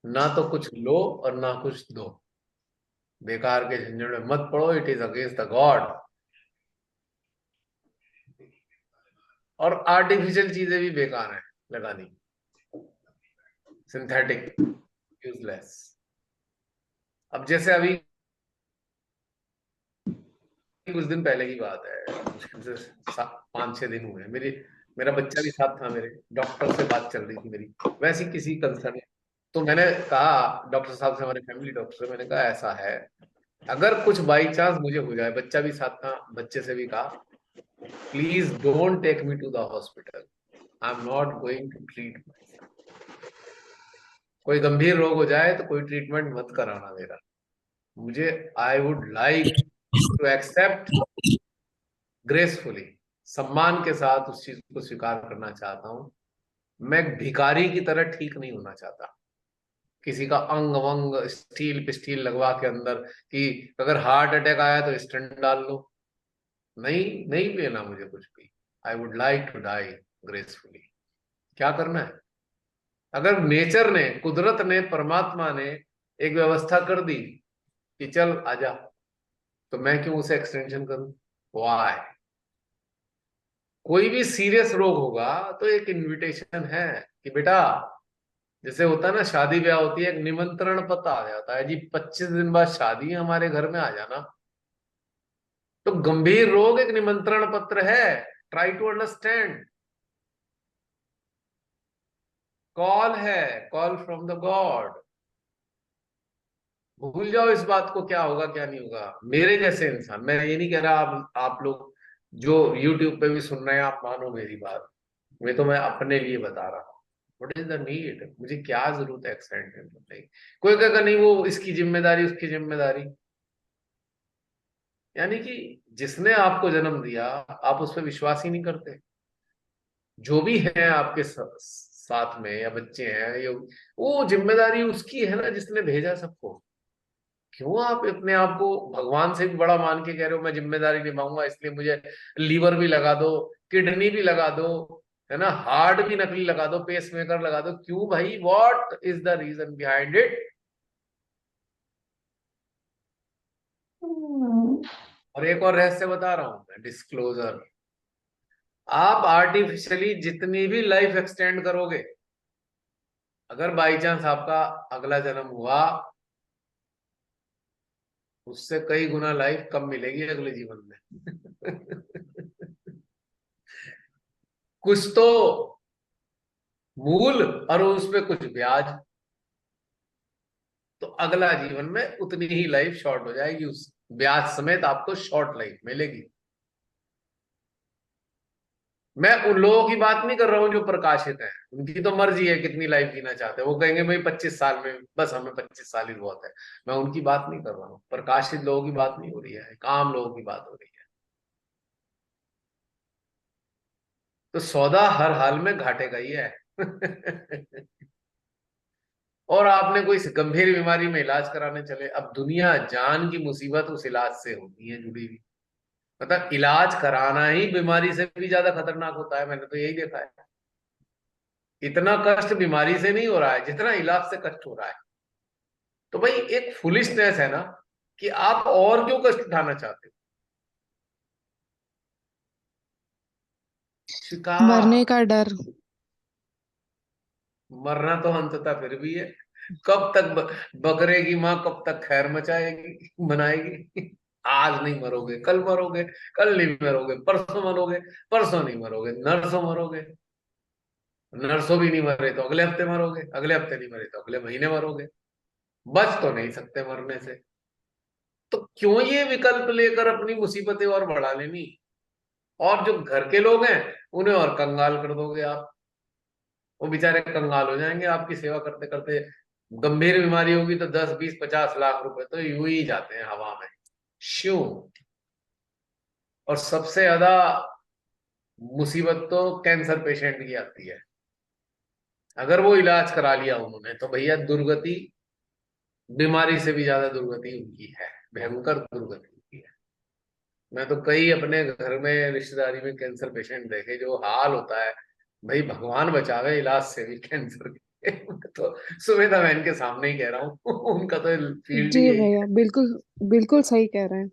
ना तो कुछ लो और ना कुछ दो। बेकार के झंझट में मत पड़ो, it is against the God. और आर्टिफिशियल चीजें भी बेकार हैं लगानी, सिंथेटिक, यूजलेस। अब जैसे अभी कुछ दिन पहले की बात है, मुश्किल से 5-6 दिन हुए, मेरा बच्चा भी साथ था, मेरे डॉक्टर से बात चल रही थी मेरी, वैसी किसी कंसर्न। तो मैंने कहा डॉक्टर साहब से, हमारे फैमिली डॉक्टर से, मैंने कहा ऐसा है, अगर कुछ बाई चांस मुझे हो जाए, बच्चा भी साथ था, बच्चे से भी कहा please don't take me to the hospital, I am not going to treat. कोई गंभीर रोग हो जाए तो कोई ट्रीटमेंट मत कराना मेरा, मुझे I would like to accept gracefully, सम्मान के साथ उस चीज को स्वीकार करना चाहता हूं। मैं भिखारी की तरह ठीक नहीं होना चाहता, किसी का अंग वंग स्टील पिस्टील लगवा के अंदर, कि अगर हार्ट अटैक आया तो स्टेंट डाल लो। नहीं, नहीं लेना मुझे कुछ भी। I would like to die gracefully. क्या करना है? अगर नेचर ने, कुदरत ने, परमात्मा ने एक व्यवस्था कर दी कि चल आजा, तो मैं क्यों उसे एक्सटेंशन करूं? वाई? कोई भी सीरियस रोग होगा तो एक इनविटेशन है कि बेटा, जैसे होता है ना, शादी ब्याह होती है, एक निमंत्रण पत्र आ जाता है जी, 25 दिन बाद शादी है, हमारे घर में आ जाना। तो गंभीर रोग एक निमंत्रण पत्र है। ट्राई टू अंडरस्टैंड, कॉल है, कॉल फ्रॉम द गॉड। भूल जाओ इस बात को, क्या होगा क्या नहीं होगा। मेरे जैसे इंसान, मैं ये नहीं कह रहा आप लोग जो YouTube पे भी सुन रहे हैं आप मानो मेरी बात, मैं अपने लिए बता रहा हूँ। What is the need? मुझे क्या जरूरत है एक्सीडेंट करने की? कोई कहेगा नहीं वो इसकी जिम्मेदारी, उसकी जिम्मेदारी। यानी कि जिसने आपको जन्म दिया, आप उस पर विश्वास ही नहीं करते। जो भी है आपके साथ में, या बच्चे हैं, या वो जिम्मेदारी उसकी है ना, जिसने भेजा सबको। क्यों आप अपने आप को भगवान से भी बड़ा मान के कह रहे हो मैं जिम्मेदारी निभाऊंगा, इसलिए मुझे लीवर भी लगा दो, किडनी भी लगा दो, है ना, हार्ट भी नकली लगा दो, पेस मेकर लगा दो। क्यों भाई? What is the reason behind it? और एक और रहस्य बता रहा हूं मैं, डिस्क्लोजर। आप आर्टिफिशियली जितनी भी लाइफ एक्सटेंड करोगे, अगर बाई चांस आपका अगला जन्म हुआ, उससे कई गुना लाइफ कम मिलेगी अगले जीवन में। कुछ तो मूल और उस पे कुछ ब्याज, तो अगला जीवन में उतनी ही लाइफ शॉर्ट हो जाएगी, उस ब्याज समेत आपको शॉर्ट लाइफ मिलेगी। मैं उन लोगों की बात नहीं कर रहा हूं जो प्रकाशित हैं, उनकी तो मर्जी है कितनी लाइफ जीना चाहते हैं, वो कहेंगे भाई 25 साल में बस, हमें 25 साल ही बहुत है। मैं उनकी बात नहीं कर रहा हूं, प्रकाशित लोगों की बात नहीं हो रही है, आम लोगों की बात हो रही है। तो सौदा हर हाल में घाटे का ही है। और आपने कोई गंभीर बीमारी में इलाज कराने चले, अब दुनिया जान की मुसीबत उस इलाज से होती है जुड़ी हुई। मतलब इलाज कराना ही बीमारी से भी ज्यादा खतरनाक होता है, मैंने तो यही देखा है। इतना कष्ट बीमारी से नहीं हो रहा है जितना इलाज से कष्ट हो रहा है। तो भाई एक फुलिशनेस है ना, कि आप और क्यों कष्ट उठाना चाहते हो? शिकार। मरने का डर। मरना तो अंततः फिर भी है। कब तक बकरे की माँ कब तक खैर मचाएगी, मनाएगी? आज नहीं मरोगे, कल मरोगे, कल नहीं मरोगे, परसों मरोगे, परसों नहीं मरोगे, नरसों मरोगे, नरसों भी नहीं मरे तो अगले हफ्ते मरोगे, अगले हफ्ते नहीं मरे तो अगले महीने मरोगे। बच तो नहीं सकते मरने से। तो क्यों ये विकल्प लेकर अपनी मुसीबतें और बढ़ा लेनी? और जो घर के लोग हैं उन्हें और कंगाल कर दोगे आप। वो बेचारे कंगाल हो जाएंगे आपकी सेवा करते करते। गंभीर बीमारी होगी तो 10, 20, 50 लाख रुपए तो यूं ही जाते हैं हवा में, श्यों। और सबसे ज्यादा मुसीबत तो कैंसर पेशेंट की आती है। अगर वो इलाज करा लिया उन्होंने तो भैया दुर्गति, बीमारी से भी ज्यादा दुर्गति उनकी है, भयंकर दुर्गति उनकी है। मैं तो कई अपने घर में रिश्तेदारी में कैंसर पेशेंट देखे, जो हाल होता है भाई, भगवान बचावे इलाज से भी कैंसर के। तो सुमेधा बहन के सामने ही कह रहा हूँ। उनका तो फील्ड ही जी यही है। भैया, बिल्कुल बिल्कुल सही कह रहे हैं।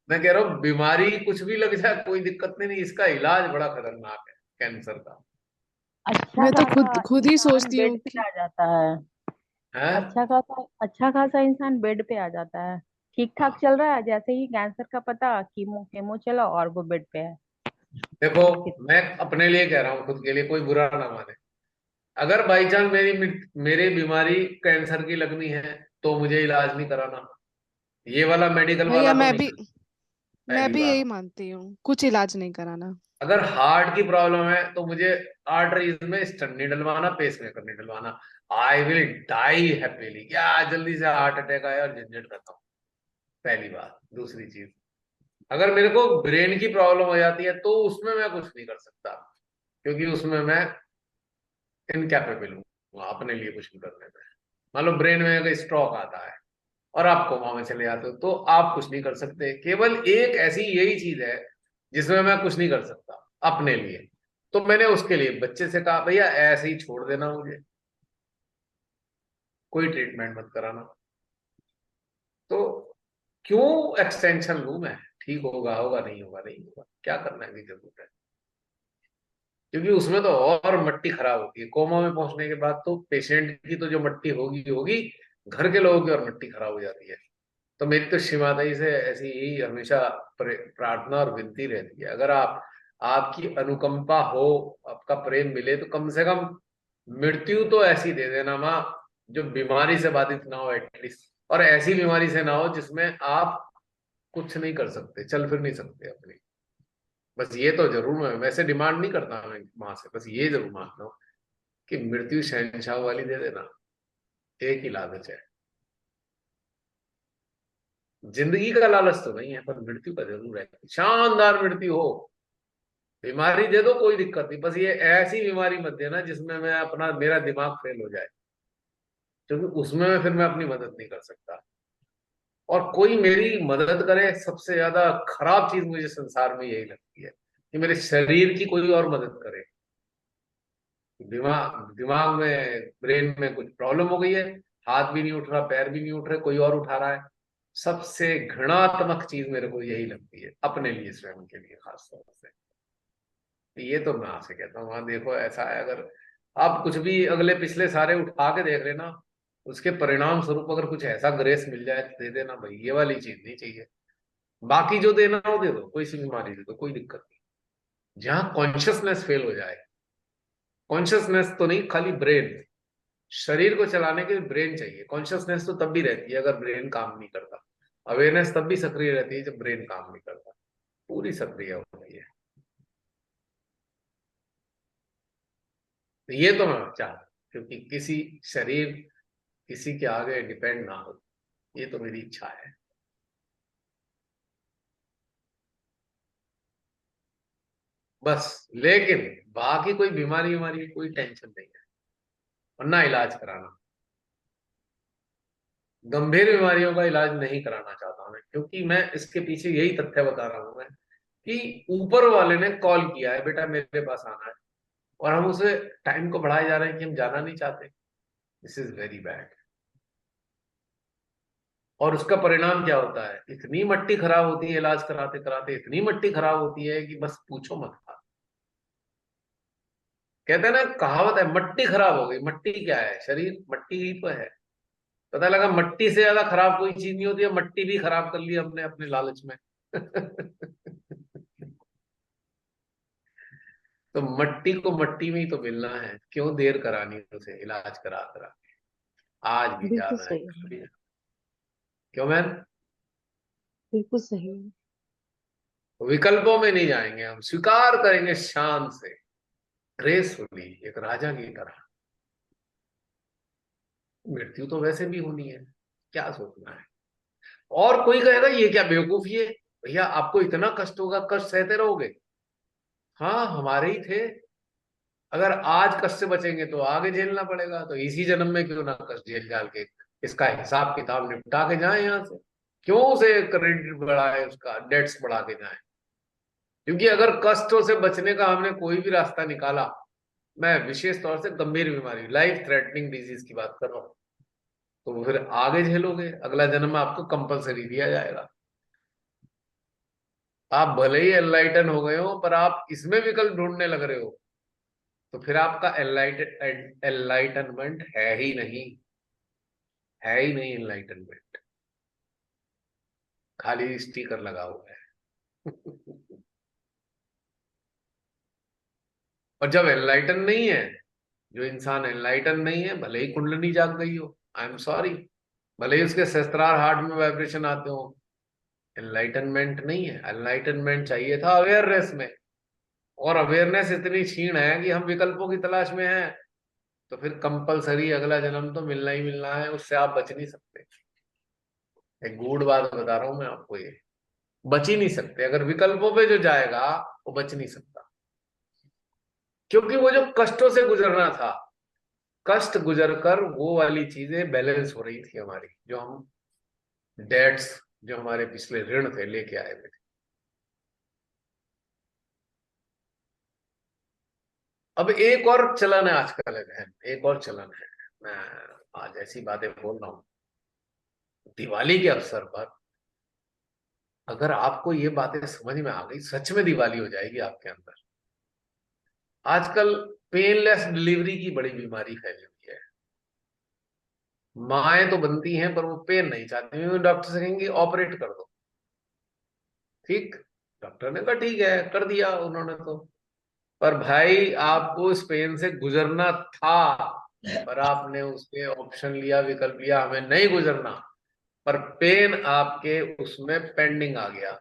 मैं कह रहा हूँ बीमारी कुछ भी लग जाए कोई दिक्कत नहीं, इसका इलाज बड़ा खतरनाक है कैंसर का। अच्छा मैं तो खासा खुद ही इंसान सोचती हूँ बेड पे कि आ जाता है। है। अच्छा खासा इंसान बेड पे आ जाता है। ठीक ठाक चल रहा है, जैसे ही कैंसर का पता, कीमो केमो चला और वो बेड पे है। देखो, ये मैं अपने लिए कह रहा हूँ, खुद के लिए, कोई बुरा ना माने। अगर बाई चांस मेरी बीमारी कैंसर की लगनी है तो मुझे इलाज नहीं कराना, ये वाला मेडिकल वाला भैया तो मैं नहीं भी करना, मैं पहली भी यही बात। मानती हूँ, कुछ इलाज नहीं कराना। अगर हार्ट की प्रॉब्लम है तो मुझे आर्टरीज में स्टंट नहीं डलवाना, पेसमेकर नहीं डलवाना। आई विल डाई हैप्पीली, क्या जल्दी से हार्ट अटैक आया और झंझट खत्म। पहली बात। दूसरी चीज, अगर मेरे को ब्रेन की प्रॉब्लम हो जाती है तो उसमें मैं कुछ नहीं कर सकता, क्योंकि उसमें मैं इनकैपेबल हूँ अपने लिए कुछ भी करने में। मान लो ब्रेन में अगर स्ट्रोक आता है और आप कोमा में चले जाते हो तो आप कुछ नहीं कर सकते। केवल एक ऐसी यही चीज है जिसमें मैं कुछ नहीं कर सकता अपने लिए। तो मैंने उसके लिए बच्चे से कहा, भैया ऐसे ही छोड़ देना, मुझे कोई ट्रीटमेंट मत कराना। तो क्यों एक्सटेंशन लूं मैं? ठीक होगा होगा, नहीं होगा नहीं होगा, क्या करना की जरूरत है? क्योंकि उसमें तो और मट्टी खराब होती है। कोमा में पहुंचने के बाद तो पेशेंट की तो जो मट्टी होगी होगी, घर के लोगों की और मट्टी खराब हो जाती है। तो मेरी तो शिवादाई से ऐसी ही हमेशा प्रार्थना और विनती रहती है, अगर आपकी अनुकंपा हो, आपका प्रेम मिले, तो कम से कम मृत्यु तो ऐसी दे देना माँ जो बीमारी से बाधित ना हो एटलीस्ट, और ऐसी बीमारी से ना हो जिसमें आप कुछ नहीं कर सकते, चल फिर नहीं सकते अपनी। बस ये तो जरूर, मैं वैसे डिमांड नहीं करता मैं माँ से, बस ये जरूर मांगता हूँ कि मृत्यु शहंशाह वाली दे देना। एक ही लालच है, जिंदगी का लालच तो नहीं है, पर मृत्यु का जरूर है। शानदार मृत्यु हो, बीमारी दे दो कोई दिक्कत नहीं, बस ये ऐसी बीमारी मत देना जिसमें मैं अपना मेरा दिमाग फेल हो जाए, क्योंकि उसमें फिर मैं अपनी मदद नहीं कर सकता। और कोई मेरी मदद करे, सबसे ज्यादा खराब चीज मुझे संसार में यही लगती है कि मेरे शरीर की कोई और मदद करे। दिमाग दिमाग में, ब्रेन में कुछ प्रॉब्लम हो गई है, हाथ भी नहीं उठ रहा, पैर भी नहीं उठ रहे, कोई और उठा रहा है। सबसे घृणात्मक चीज मेरे को यही लगती है अपने लिए, स्वयं के लिए खास तौर से। ये तो मैं आपसे कहता हूँ, वहां देखो ऐसा है, अगर आप कुछ भी अगले पिछले सारे उठा के देख लेना, उसके परिणाम स्वरूप अगर कुछ ऐसा ग्रेस मिल जाए तो दे देना भाई, ये वाली चीज नहीं चाहिए। बाकी जो देना हो दे दो, कोई सी बीमारी दे दो, कोई दिक्कत नहीं। जहां कॉन्शियसनेस फेल हो जाए, कॉन्शियसनेस तो नहीं, खाली ब्रेन, शरीर को चलाने के लिए ब्रेन चाहिए। कॉन्शियसनेस तो तब भी रहती है अगर ब्रेन काम नहीं करता, अवेयरनेस तब भी सक्रिय रहती है जब ब्रेन काम नहीं करता, पूरी सक्रिय होती है। तो ये तो मैं चाहता हूं, क्योंकि किसी शरीर किसी के आगे डिपेंड ना हो, ये तो मेरी इच्छा है। बस, लेकिन बाकी कोई बीमारी बीमारी की कोई टेंशन नहीं है, और ना इलाज कराना। गंभीर बीमारियों का इलाज नहीं कराना चाहता मैं, क्योंकि मैं इसके पीछे यही तथ्य बता रहा हूं मैं, कि ऊपर वाले ने कॉल किया है बेटा मेरे पास आना है, और हम उसे टाइम को बढ़ाए जा रहे हैं कि हम जाना नहीं चाहते। This is very bad. और उसका परिणाम क्या होता है? इतनी मट्टी खराब होती है इलाज कराते कराते, इतनी मट्टी खराब होती है कि बस पूछो मत। कहते हैं ना, कहावत है, मट्टी खराब हो गई। मट्टी क्या है? शरीर मट्टी ही तो है। पता लगा मट्टी से ज्यादा खराब कोई चीज नहीं होती है, मट्टी भी खराब कर ली हमने अपने लालच में। तो मट्टी को मट्टी में ही तो मिलना है, क्यों देर करानी उसे इलाज करा करा। आज भी बिल्कुल याद सही है। है। क्यों मैन? बिल्कुल सही है। विकल्पों में नहीं जाएंगे, हम स्वीकार करेंगे शान से, ग्रेसफुली, एक राजा की तरह। मृत्यु तो वैसे भी होनी है, क्या सोचना है? और कोई कहेगा ये क्या बेवकूफी है, भैया आपको इतना कष्ट होगा, कष्ट सहते रहोगे? हाँ, हमारे ही थे। अगर आज कष्ट से बचेंगे तो आगे झेलना पड़ेगा, तो इसी जन्म में क्यों ना कष्ट झेल जाल के इसका हिसाब किताब निपटा के जाए यहाँ से। क्यों उसे क्रेडिट बढ़ाए, उसका डेट्स बढ़ा के जाए? क्योंकि अगर कष्टों से बचने का हमने कोई भी रास्ता निकाला मैं विशेष तौर से गंभीर बीमारी, लाइफ थ्रेटनिंग डिजीज की बात कर रहा हूँ, तो फिर आगे झेलोगे, अगला जन्म आपको कंपलसरी दिया जाएगा। आप भले ही एनलाइटन हो गए हो, पर आप इसमें विकल्प ढूंढने लग रहे हो, तो फिर आपका एनलाइटनमेंट है ही नहीं, है ही नहीं एनलाइटनमेंट, खाली स्टिकर लगा हुआ है। और जब एनलाइटन नहीं है, जो इंसान एनलाइटन नहीं है, भले ही कुंडली जाग गई हो, आई एम सॉरी, भले ही उसके सहस्त्रार हार्ट में वाइब्रेशन आते हो, एनलाइटनमेंट नहीं है। एनलाइटनमेंट चाहिए था अवेयरनेस में, और अवेयरनेस इतनी क्षीण है कि हम विकल्पों की तलाश में हैं, तो फिर कंपलसरी अगला जन्म तो मिलना ही मिलना है, उससे आप बच नहीं सकते। एक गूढ़ बात बता रहा हूं मैं आपको, ये बच ही नहीं सकते। अगर विकल्पों पे जो जाएगा वो बच नहीं सकता, क्योंकि वो जो कष्टों से गुजरना था, कष्ट गुजर कर वो वाली चीजें बैलेंस हो रही थी हमारी, जो हम डेट्स, जो हमारे पिछले ऋण थे लेके आए थे। अब एक और चलन है आजकल है बहन, एक और चलन है। मैं आज ऐसी बातें बोल रहा हूं दिवाली के अवसर पर, अगर आपको ये बातें समझ में आ गई, सच में दिवाली हो जाएगी आपके अंदर। आजकल पेनलेस डिलीवरी की बड़ी बीमारी फैली हुई है। माएं तो बनती हैं पर वो पेन नहीं चाहती, वो डॉक्टर से कहेंगे ऑपरेट कर दो, ठीक, डॉक्टर ने कहा ठीक है, कर दिया उन्होंने तो। पर भाई आपको इस पेन से गुजरना था, पर आपने उसके ऑप्शन लिया, विकल्प लिया, हमें नहीं गुजरना, पर पेन आपके उसमें पेंडिंग आ गया,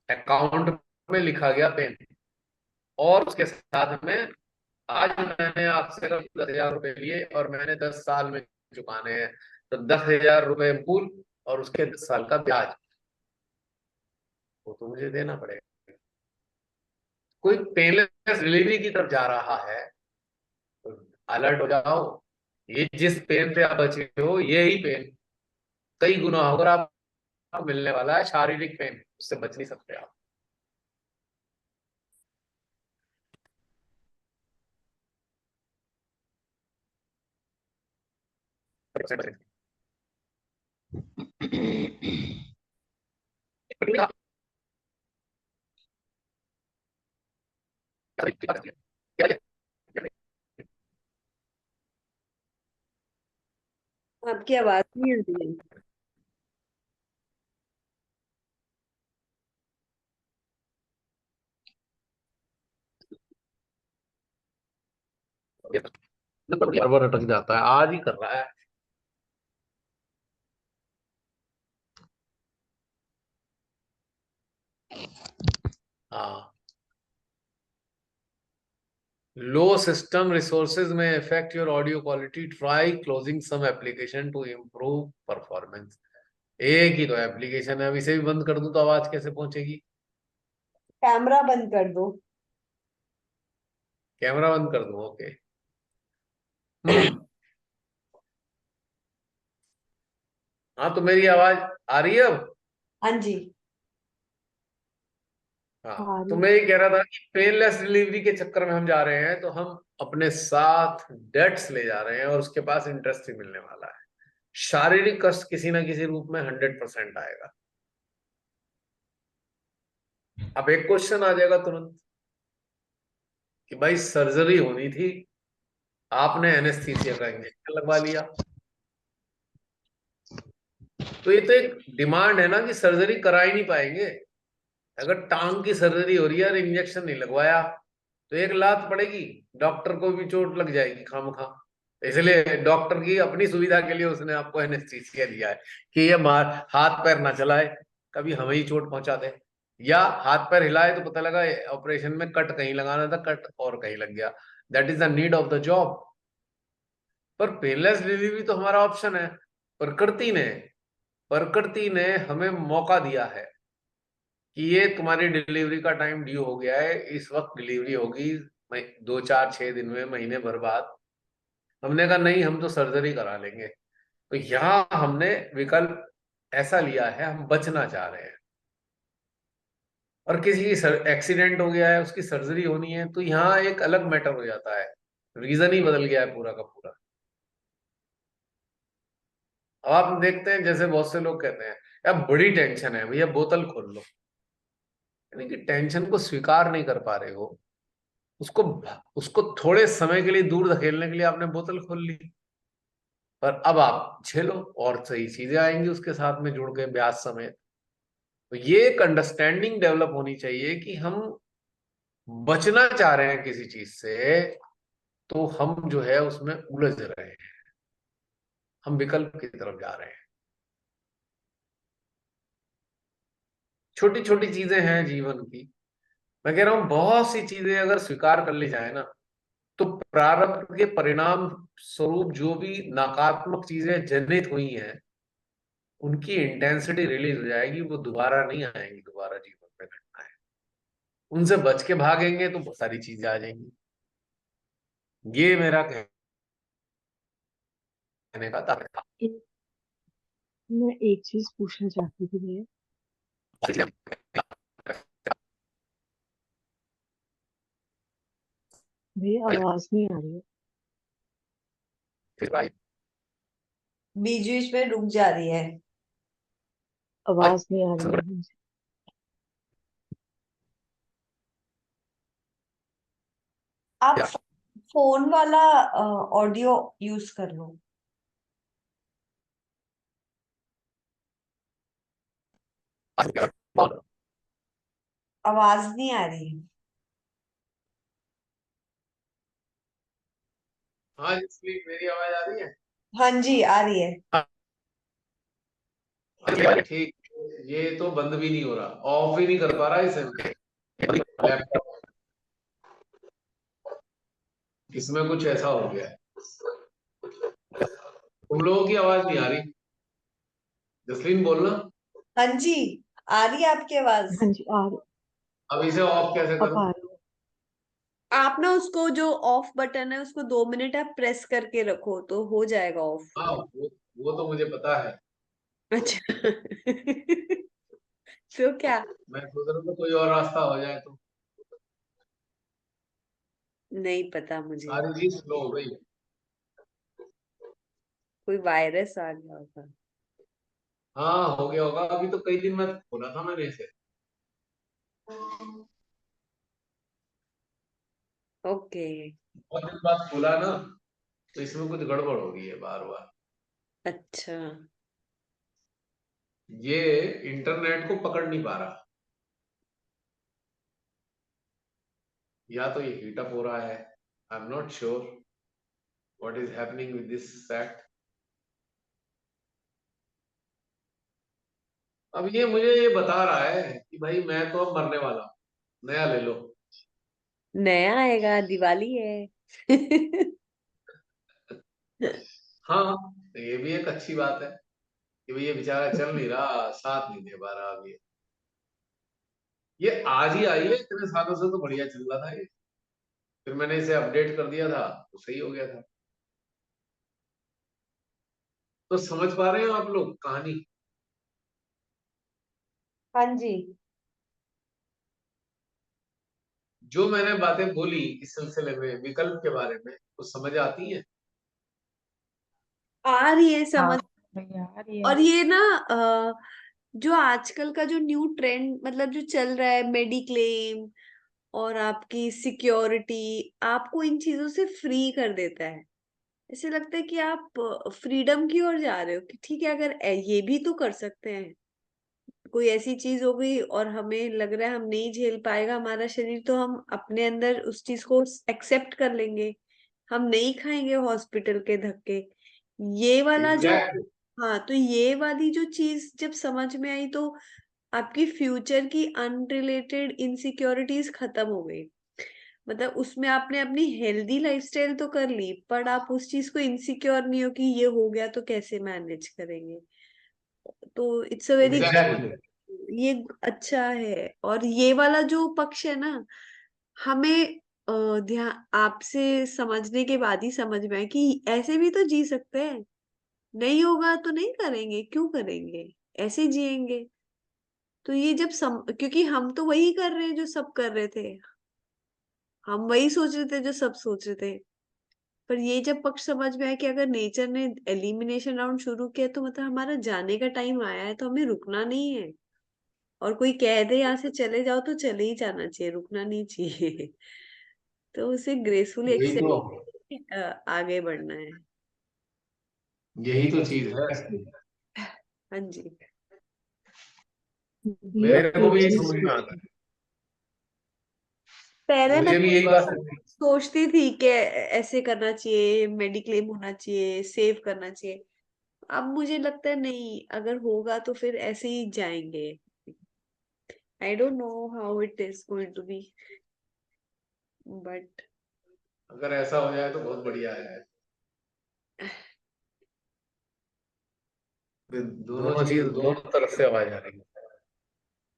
अकाउंट में लिखा गया पेन। और उसके साथ में आज मैंने आपसे 10,000 रुपए लिए और मैंने 10 साल में चुकाने हैं, तो 10,000 रुपए मूल और उसके 10 साल का ब्याज, वो तो मुझे देना पड़ेगा। कोई पेनलेस डिलीवरी की तरफ जा रहा है तो अलर्ट हो जाओ। ये जिस पेन से आप बचे हो, ये ही पेन कई गुना होकर आपको मिलने वाला है, शारीरिक पेन, उससे बच नहीं सकते आप। आपकी आवाज नहीं आ रही है। बार बार अटक जाता है, आज ही कर रहा है। हाँ, लो सिस्टम रिसोर्सेज में effect your audio quality, try closing some application to improve performance. एक ही तो एप्लीकेशन है, अब इसे भी बंद कर दूं तो आवाज कैसे पहुंचेगी? कैमरा बंद कर दो। कैमरा बंद कर दूं, ओके। हाँ, तो मेरी आवाज आ रही है अब? हाँ जी। हाँ, तो मैं ये कह रहा था कि पेनलेस डिलीवरी के चक्कर में हम जा रहे हैं, तो हम अपने साथ डेट्स ले जा रहे हैं और उसके पास इंटरेस्ट ही मिलने वाला है। शारीरिक कष्ट किसी ना किसी रूप में 100% आएगा। अब एक क्वेश्चन आ जाएगा तुरंत कि भाई सर्जरी होनी थी, आपने एनेस्थीसिया का इंजेक्शन लगवा लिया, तो ये तो एक डिमांड है ना कि सर्जरी करा ही नहीं पाएंगे। अगर टांग की सर्जरी हो रही है और इंजेक्शन नहीं लगवाया तो एक लात पड़ेगी, डॉक्टर को भी चोट लग जाएगी खामखा। इसलिए डॉक्टर की अपनी सुविधा के लिए उसने आपको एनेस्थीसिया दिया है कि ये हाथ पैर ना चलाए, कभी हमें ही चोट पहुंचा दे, या हाथ पैर हिलाए तो पता लगा ऑपरेशन में कट कहीं लगाना था, कट और कहीं लग गया। That is the need of the job. पर पेनलेस डिलीवरी तो हमारा ऑप्शन है। प्रकृति ने प्रकृति ने हमें मौका दिया है कि ये तुम्हारी डिलीवरी का टाइम ड्यू हो गया है, इस वक्त डिलीवरी होगी, 2, 4, 6 दिन में, महीने भर बाद। हमने कहा नहीं, हम तो सर्जरी करा लेंगे। तो यहाँ हमने विकल्प ऐसा लिया है, हम बचना चाह रहे हैं। और किसी की एक्सीडेंट हो गया है, उसकी सर्जरी होनी है, तो यहाँ एक अलग मैटर हो जाता है, रीजन ही बदल गया है पूरा का पूरा। अब आप देखते हैं जैसे बहुत से लोग कहते हैं यार बड़ी टेंशन है भैया बोतल खोल लो, यानी कि टेंशन को स्वीकार नहीं कर पा रहे हो, उसको उसको थोड़े समय के लिए दूर धकेलने के लिए आपने बोतल खोल ली, पर अब आप झेलो और सही चीजें आएंगी उसके साथ में जुड़ के ब्याज समेत। तो ये एक अंडरस्टैंडिंग डेवलप होनी चाहिए कि हम बचना चाह रहे हैं किसी चीज से, तो हम जो है उसमें उलझ रहे हैं, हम विकल्प की तरफ जा रहे हैं। छोटी छोटी चीजें हैं जीवन की, मैं कह रहा हूं बहुत सी चीजें अगर स्वीकार कर ली जाए ना, तो प्रारब्ध के परिणाम स्वरूप जो भी नकारात्मक चीजें जनरित हुई हैं, उनकी इंटेंसिटी रिलीज हो जाएगी, वो दोबारा नहीं आएंगी, दोबारा जीवन में घटनाएं, उनसे बच के भागेंगे तो बहुत सारी चीजें आ जाएंगी। ये मेरा कहने का तात्पर्य था। मैं एक चीज पूछना चाहती थी भैया। भैया आवाज नहीं आ रही है। बीच बीच में रुक जा रही है। आवाज नहीं आ रही है मुझे। आप फोन वाला ऑडियो यूज कर लो। आवाज नहीं आ रही। हाँ इसलिए मेरी आवाज आ रही है। हाँ जी आ रही है। ठीक, ये तो बंद भी नहीं हो रहा, ऑफ ही नहीं कर पा रहा इसे लैपटॉप, इसमें कुछ ऐसा हो गया है। तुम लोगों की आवाज नहीं आ रही, जसलीन बोलना। हाँ जी आ रही है आपकी आवाज। हाँ जी आ रही। अब इसे ऑफ कैसे अब करूं? आ रही है। आप ना उसको जो ऑफ बटन है उसको 2 मिनट आप प्रेस करके रखो तो हो जाएगा ऑफ। हाँ वो तो मुझे पता है, अच्छा तो क्या? मैं सोच रहा हूँ कोई और रास्ता हो जाए तो। नहीं पता मुझे। सारी चीज स्लो हो गई। कोई वायरस आ गया होगा। हाँ हो गया होगा, अभी तो कई दिन में खोला था मैंने इसे, ओके। बहुत दिन बाद खोला ना, तो इसमें कुछ गड़बड़ हो गई है बार बार। अच्छा। ये इंटरनेट को पकड़ नहीं पा रहा, या तो ये हीट अप हो रहा है, आई am not sure what is happening with this fact. अब ये मुझे ये बता रहा है कि भाई मैं तो अब मरने वाला हूं, नया ले लो। नया आएगा, दिवाली है हाँ तो ये भी एक अच्छी बात है कि भाई ये बेचारा चल नहीं रहा, साथ नहीं दे पा रहा अभी। ये आज ही आई है, इतने सालों से तो बढ़िया चल रहा था ये, फिर मैंने इसे अपडेट कर दिया था तो सही हो गया था। तो समझ पा रहे हो आप लोग कहानी? हाँ जी जो मैंने बातें बोली इस सिलसिले में विकल्प के बारे में, तो समझ आती है। आ रही है हाँ समझ। भैया आ रही है। और ये ना जो आजकल का जो न्यू ट्रेंड मतलब जो चल रहा है मेडिक्लेम और आपकी सिक्योरिटी, आपको इन चीजों से फ्री कर देता है। ऐसे लगता है कि आप फ्रीडम की ओर जा रहे हो कि ठीक है अगर ये भी तो कर सकते हैं। कोई ऐसी चीज हो गई और हमें लग रहा है हम नहीं झेल पाएगा हमारा शरीर, तो हम अपने अंदर उस चीज को एक्सेप्ट कर लेंगे। हम नहीं खाएंगे हॉस्पिटल के धक्के। ये वाला जो, एग्जैक्ट हाँ तो ये वाली जो चीज जब समझ में आई तो आपकी फ्यूचर की अनरिलेटेड इनसिक्योरिटीज खत्म हो गई। मतलब उसमें आपने अपनी हेल्दी लाइफस्टाइल तो कर ली, पर आप उस चीज को इनसिक्योर नहीं हो कि ये हो गया तो कैसे मैनेज करेंगे। तो इट्स अ वेरी, एग्जैक्टली। ये अच्छा है। और ये वाला जो पक्ष है ना, हमें ध्यान आपसे समझने के बाद ही समझ में आया कि ऐसे भी तो जी सकते हैं। नहीं होगा तो नहीं करेंगे, क्यों करेंगे, ऐसे जिएंगे। तो ये जब क्योंकि हम तो वही कर रहे हैं जो सब कर रहे थे, हम वही सोच रहे थे जो सब सोच रहे थे। पर ये जब पक्ष समझ में आया कि अगर नेचर ने एलिमिनेशन राउंड शुरू किया तो मतलब हमारा जाने का टाइम आया है, तो हमें रुकना नहीं है। और कोई कह दे यहाँ से चले जाओ तो चले ही जाना चाहिए, रुकना नहीं चाहिए। तो उसे ग्रेसफुली वही तो, एक्सेप्ट आगे बढ़ना है। यही तो चीज है असली। हाँ जी। भैया मेरे को एक भी यही चीज समझ में आता है, पहले मैं मुझे भी यही बात लगती है। सोचती थी कि ऐसे करना चाहिए, मेडिक्लेम होना चाहिए, सेव करना चाहिए। अब मुझे लगता है नहीं, अगर होगा तो फिर ऐसे ही जाएंगे। I don't know how it is going to be, but अगर ऐसा हो जाए तो बहुत बढ़िया है। फिर दोनों चीज, दोनों तरफ से आवाज आ रही है।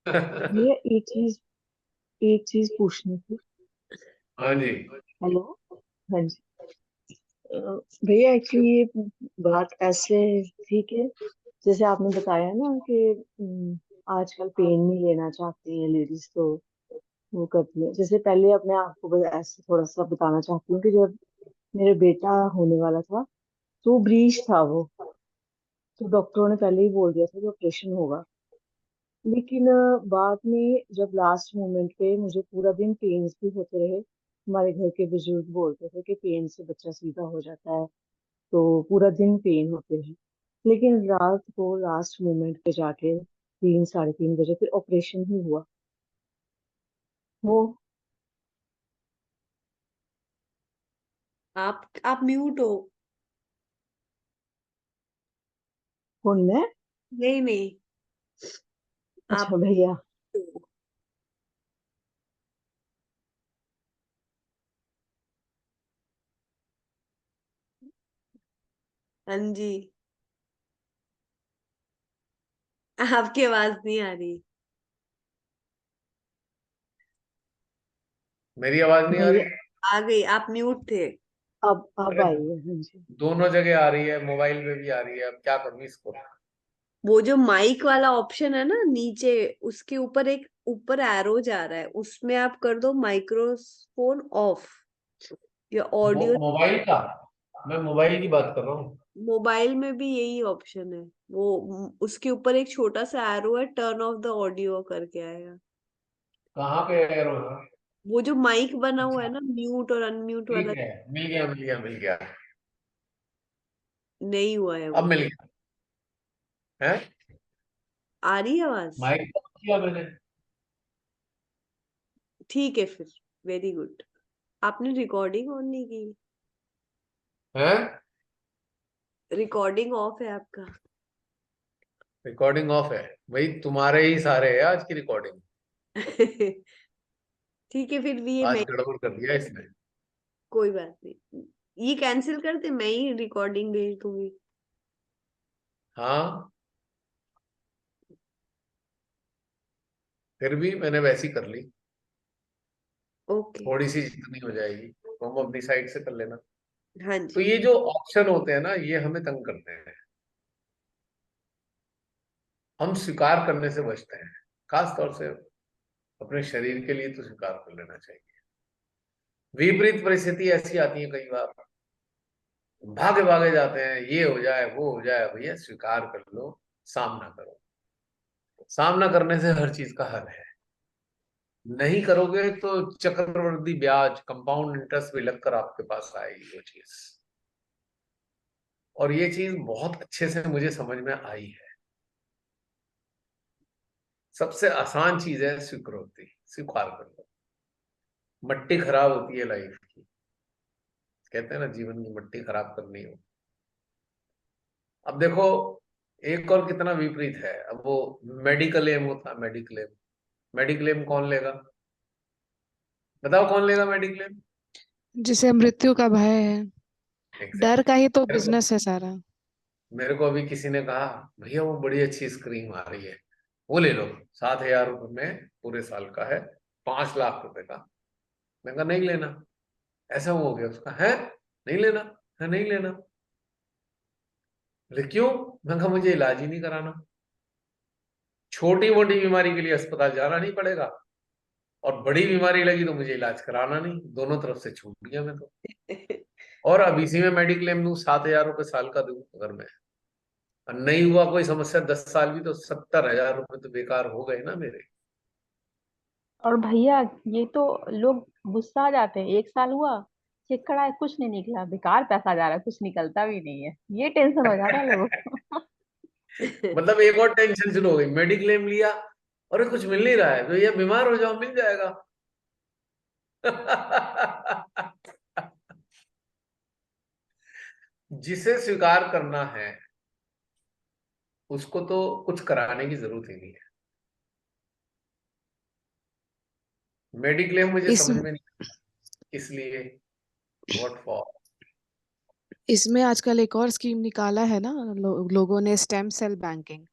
भैया एक चीज पूछनी थी। हाँ जी। हेलो। हाँ जी। अ, भैया एक्चुअली ये बात ऐसे थी कि जैसे आपने बताया ना कि आजकल पेन नहीं लेना चाहती हैं लेडीज, तो वो करती है। जैसे पहले अपने आप को बस ऐसे थोड़ा सा बताना चाहती हूँ कि जब मेरे बेटा होने वाला था तो ब्रीच था वो, तो डॉक्टरों ने पहले ही बोल दिया था कि ऑपरेशन होगा। लेकिन बाद में जब लास्ट मोमेंट पे मुझे पूरा दिन पेन्स भी होते रहे, हमारे घर के बुजुर्ग बोलते थे कि पेन से बच्चा सीधा हो जाता है, तो पूरा दिन पेन होते रहे। लेकिन रात को लास्ट मोमेंट पे जाके 3 साढ़े 3 बजे फिर ऑपरेशन ही हुआ वो। आप म्यूट हो। कौन मैं? नहीं नहीं, अच्छा आप भैया। हाँ जी, आपकी आवाज नहीं आ रही। मेरी आवाज नहीं आ भैया रही? आ गई, आप म्यूट थे। अब अरे आई है, हाँ जी। दोनों जगह आ रही है, मोबाइल पे भी आ रही है, अब क्या करूं इसको? वो जो माइक वाला ऑप्शन है ना नीचे, उसके ऊपर एक ऊपर एरो जा रहा है, उसमें आप कर दो माइक्रोफोन ऑफ या ऑडियो। मोबाइल का, मैं मोबाइल की बात कर रहा हूँ। मोबाइल में भी यही ऑप्शन है, वो उसके ऊपर एक छोटा सा एरो है, टर्न ऑफ द ऑडियो करके आएगा। कहाँ पे एरो है? वो जो माइक बना हुआ है अच्छा, ना म्यूट और अनम्यूट वाला, ठीक है, मिल गया मिल गया मिल गया। नहीं हुआ है अब वो। मिल गया है। आ रही है आवाज? माइक ऑफ किया मैंने। ठीक है फिर, वेरी गुड। आपने रिकॉर्डिंग ऑन नहीं की? है, रिकॉर्डिंग ऑफ है आपका। रिकॉर्डिंग ऑफ है। भाई तुम्हारे ही सारे है आज की रिकॉर्डिंग। ठीक है फिर भी ये आज मैं, गड़बड़ कर दिया इसने। कोई बात नहीं, ये कैंसिल करते, मैं ही रिकॉर्डिंग भेज दूंगी। हाँ, फिर भी मैंने वैसी कर ली। ओके। थोड़ी सी जितनी हो जाएगी तुम अपनी साइड से कर लेना। हाँ तो जी। ये जो ऑप्शन होते हैं ना, ये हमें तंग करते हैं। हम स्वीकार करने से बचते हैं, खास तौर से अपने शरीर के लिए तो स्वीकार कर लेना चाहिए। विपरीत परिस्थिति ऐसी आती है कई बार, भागे भागे जाते हैं, ये हो जाए वो हो जाए। भैया स्वीकार कर लो, सामना करो। सामना करने से हर चीज का हल है। नहीं करोगे तो चक्रवृद्धि ब्याज, कंपाउंड इंटरेस्ट भी लगकर आपके पास आएगी वो चीज। और ये चीज बहुत अच्छे से मुझे समझ में आई है। सबसे आसान चीज है स्वीकृति, स्वीकार कर लो। मट्टी खराब होती है लाइफ की, कहते हैं ना जीवन की मट्टी खराब करनी हो। अब देखो, एक और कितना विपरीत है। अब वो मेडिकल एम होता है, मेडिक्लेम। मेडिक्लेम कौन लेगा? बताओ कौन लेगा मेडिक्लेम? जिसे मृत्यु का भय है, डर एग्जैक्टली। का ही तो मेरे को बिजनेस है सारा। मेरे को अभी किसी ने कहा, भैया वो बड़ी अच्छी स्क्रीम आ रही है, वो ले लो, 7,000 रुपये में पूरे साल का है, 5 लाख रुपए का। मैं कहा नहीं लेना। ऐसा हो गया उसका है, नहीं लेना है, नहीं लेना। बोले क्यों? मैं कहा मुझे इलाज ही नहीं कराना। छोटी मोटी बीमारी के लिए अस्पताल जाना नहीं पड़ेगा, और बड़ी बीमारी लगी तो मुझे इलाज कराना नहीं, दोनों तरफ से छूट गया मैं तो। और अब इसी में मेडिक्लेम दूं, 7,000 रुपये साल का दूं अगर मैं, और नहीं हुआ कोई समस्या 10 साल भी, तो 70,000 रुपये तो बेकार हो गए ना मेरे। और भैया ये तो लोग गुस्सा आ जाते हैं, 1 साल हुआ, चेक कराए कुछ नहीं निकला, बेकार पैसा जा रहा है, कुछ निकलता भी नहीं है, ये टेंशन हो जाता है लोगों को। मतलब एक और टेंशन शुरू हो गई, मेडिक्लेम लिया, अरे कुछ मिल नहीं रहा है, तो ये बीमार हो जाओ मिल जाएगा। जिसे स्वीकार करना है उसको तो कुछ कराने की जरूरत ही नहीं है। मेडिक्लेम मुझे इस समझ में नहीं, इसलिए व्हाट फॉर। इसमें आजकल एक और स्कीम निकाला है ना, लोगों ने, स्टेम सेल बैंकिंग।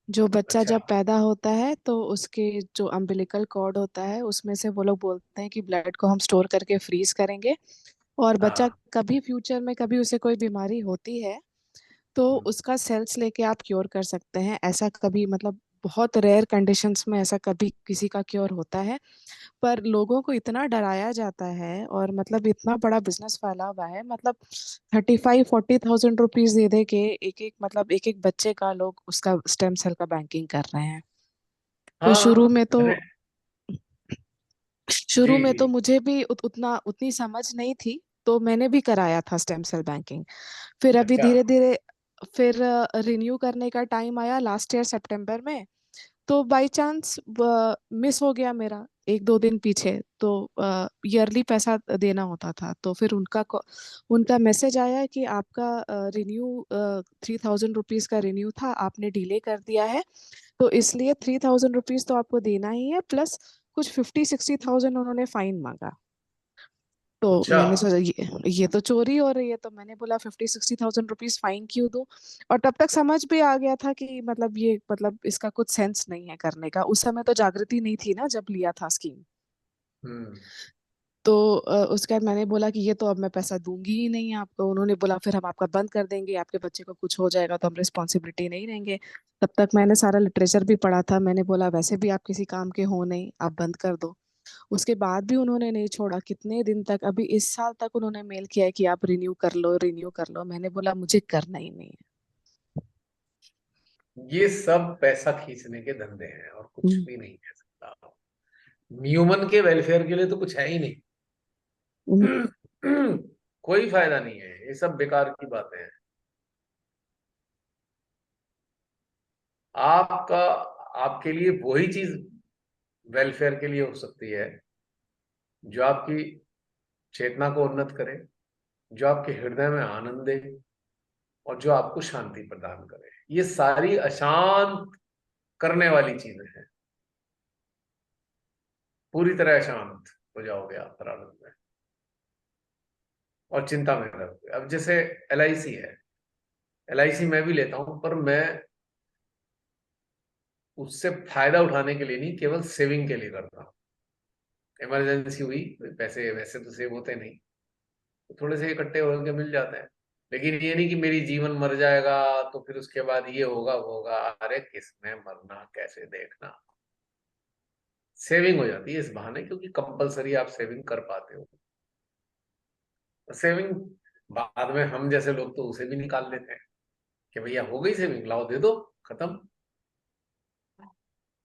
जो बच्चा अच्छा। जब पैदा होता है तो उसके जो अम्बिलिकल कॉर्ड होता है उसमें से वो लोग बोलते हैं कि ब्लड को हम स्टोर करके फ्रीज करेंगे, और बच्चा हाँ। कभी फ्यूचर में कभी उसे कोई बीमारी होती है तो उसका सेल्स लेके आप क्योर कर सकते हैं। ऐसा कभी, मतलब बहुत रेयर कंडीशंस में ऐसा कभी किसी का क्योर होता है, पर लोगों को इतना डराया जाता है, और मतलब इतना बड़ा बिजनेस फैला हुआ है, मतलब 35-40 थाउजेंड रुपीज दे दे के एक एक, मतलब एक एक बच्चे का लोग उसका स्टेम सेल का बैंकिंग कर रहे हैं। तो हाँ मैंने। जी शुरू में जी। तो मुझे भी उतनी समझ नहीं थी, तो मैंने भी कराया था स्टेम सेल बैंकिंग। फिर अभी अच्छा। धीरे धीरे फिर रिन्यू करने का टाइम आया लास्ट ईयर सितंबर में, तो बाय चांस मिस हो गया मेरा 1-2 दिन पीछे, तो ईयरली पैसा देना होता था, तो फिर उनका मैसेज आया कि आपका रिन्यू 3,000 रुपीज का रिन्यू था, आपने डिले कर दिया है, तो इसलिए 3,000 रुपीज तो आपको देना ही है, प्लस कुछ 50-60 थाउजेंड उन्होंने फाइन मांगा। तो अच्छा। मैंने सोचा ये तो चोरी हो रही है, तो मैंने बोला 50-60 थाउजेंड रुपीज फाइन क्यों दूं। और तब तक समझ भी आ गया था कि मतलब ये, मतलब इसका कुछ सेंस नहीं है करने का। उस समय तो जागृति नहीं थी ना जब लिया था स्कीम। हम्म। तो उसके बाद मैंने बोला कि ये तो अब मैं पैसा दूंगी ही नहीं आपको। उन्होंने बोला फिर हम आपका बंद कर देंगे, आपके बच्चे को कुछ हो जाएगा तो हम रिस्पॉन्सिबिलिटी नहीं लेंगे। तब तक मैंने सारा लिटरेचर भी पढ़ा था, मैंने बोला वैसे भी आप किसी काम के हो नहीं, आप बंद कर दो। उसके बाद भी उन्होंने नहीं छोड़ा, कितने दिन तक, अभी इस साल तक उन्होंने मेल किया है कि आप रिन्यू कर लो, रिन्यू कर लो। मैंने बोला मुझे करना ही नहीं ये सब पैसा खींचने के धंधे हैं और है। कुछ भी नहीं कह सकता। ह्यूमन के वेलफेयर के लिए तो कुछ है ही हम्म, नहीं। कोई फायदा नहीं है, ये सब बेकार की बातें हैं। आपका, आपके लिए वही चीज वेलफेयर के लिए हो सकती है जो आपकी चेतना को उन्नत करे, जो आपके हृदय में आनंद दे, और जो आपको शांति प्रदान करे। ये सारी अशांत करने वाली चीजें हैं। पूरी तरह अशांत हो जाओगे आप प्रारंभ में, और चिंता में रहोगे। अब जैसे LIC है, LIC मैं भी लेता हूं, पर मैं उससे फायदा उठाने के लिए नहीं, केवल सेविंग के लिए करता हूँ। इमरजेंसी हुई, पैसे वैसे तो सेव होते नहीं, तो थोड़े से इकट्ठे होकर मिल जाते हैं। लेकिन ये नहीं कि मेरी जीवन मर जाएगा तो फिर उसके बाद ये होगा वो होगा। अरे किसमें मरना, कैसे देखना। सेविंग हो जाती है इस बहाने, क्योंकि कंपलसरी आप सेविंग कर पाते हो। सेविंग बाद में हम जैसे लोग तो उसे भी निकाल लेते हैं कि भैया हो गई सेविंग, लाओ दे दो, खत्म।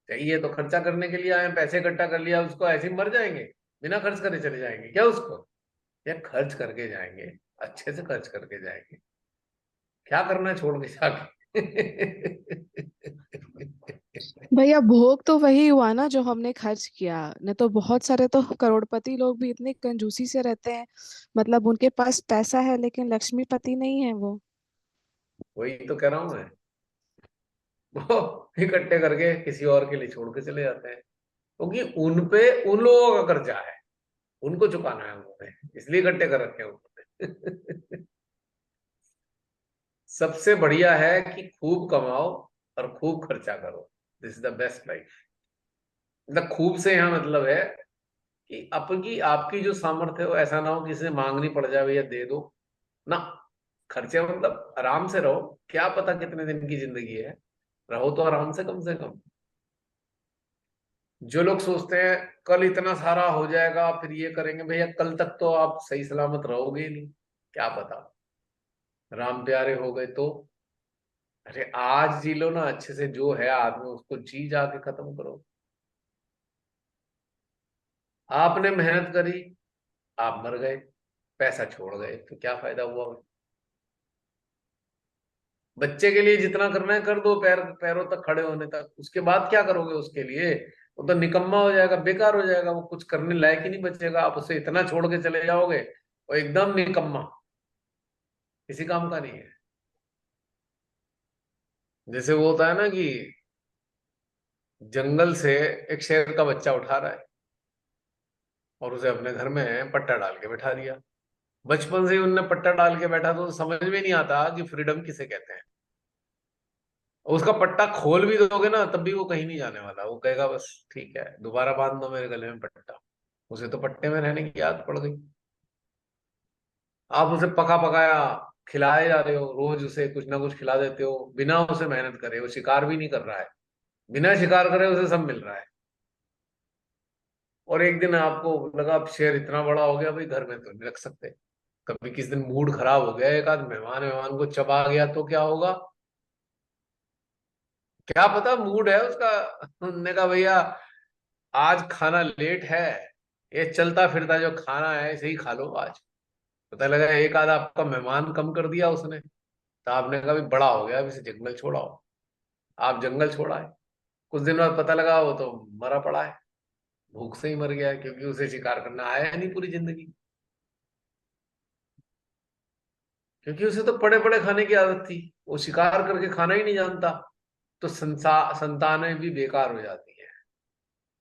चाहिए तो खर्चा करने के लिए आए, पैसे इकट्ठा कर लिया, उसको ऐसे ही मर जाएंगे, बिना खर्च करे चले जाएंगे क्या उसको? या खर्च करके जाएंगे, अच्छे से खर्च करके जाएंगे। क्या करना है छोड़ के जाके। भैया भोग तो वही हुआ ना जो हमने खर्च किया। नहीं तो बहुत सारे तो करोड़पति लोग भी इतनी कंजूसी से रहते हैं, मतलब उनके पास पैसा है लेकिन लक्ष्मीपति नहीं है वो। वही तो कह रहा हूं मैं, वो इकट्ठे करके किसी और के लिए छोड़ के चले जाते हैं, क्योंकि उन पे उन लोगों का कर्जा है, उनको चुकाना है उन्होंने, इसलिए इकट्ठे कर रखे हैं उन्होंने। सबसे बढ़िया है कि खूब कमाओ और खूब खर्चा करो। This is the best life. मतलब खूब से यहाँ मतलब है कि आपकी आपकी जो सामर्थ्य हो, ऐसा ना हो किसी से मांगनी पड़ जाए भैया दे दो ना। खर्चे मतलब आराम से रहो, क्या पता कितने दिन की जिंदगी है, रहो तो आराम से, कम से कम। जो लोग सोचते हैं कल इतना सारा हो जाएगा फिर ये करेंगे, भैया कल तक तो आप सही सलामत रहोगे ही नहीं, क्या पता राम प्यारे हो गए तो। अरे आज जी लो ना अच्छे से, जो है आदमी उसको जी जाके खत्म करो। आपने मेहनत करी, आप मर गए, पैसा छोड़ गए, तो क्या फायदा हुआ भाई? बच्चे के लिए जितना करना है कर दो, पैरों तक खड़े होने तक, उसके बाद क्या करोगे उसके लिए? वो तो निकम्मा हो जाएगा, बेकार हो जाएगा, वो कुछ करने लायक ही नहीं बचेगा। आप उसे इतना छोड़ के चले जाओगे वो एकदम निकम्मा, किसी काम का नहीं है। जैसे वो होता है ना कि जंगल से एक शेर का बच्चा उठा रहा है और उसे अपने घर में पट्टा डाल के बैठा दिया। बचपन से ही उनने पट्टा डाल के बैठा तो समझ में नहीं आता कि फ्रीडम किसे कहते हैं। उसका पट्टा खोल भी दोगे ना तब भी वो कहीं नहीं जाने वाला, वो कहेगा बस ठीक है दोबारा बांध दो मेरे गले में पट्टा। उसे तो पट्टे में रहने की आदत पड़ गई। आप उसे पका पकाया खिलाए जा रहे हो, रोज उसे कुछ ना कुछ खिला देते हो बिना उसे मेहनत करे। वो शिकार भी नहीं कर रहा है, बिना शिकार करे उसे सब मिल रहा है। और एक दिन आपको लगा अब शेर इतना बड़ा हो गया भाई घर में तो नहीं रख सकते। कभी किसी दिन मूड खराब हो गया, एक आध मेहमान मेहमान को चबा गया तो क्या होगा? क्या पता मूड है उसका। उन्होंने कहा भैया आज खाना लेट है, ये चलता फिरता जो खाना है इसे ही खा लो आज। पता लगा एक आधा आपका मेहमान कम कर दिया उसने, तो आपने कहा भी बड़ा हो गया अब इसे जंगल छोड़ाओ। आप जंगल छोड़ाए, कुछ दिन बाद पता लगा वो तो मरा पड़ा है, भूख से ही मर गया है, क्योंकि उसे शिकार करना आया नहीं पूरी जिंदगी। क्योंकि उसे तो पड़े पड़े खाने की आदत थी, वो शिकार करके खाना ही नहीं जानता। तो संतानें भी बेकार हो जाती है।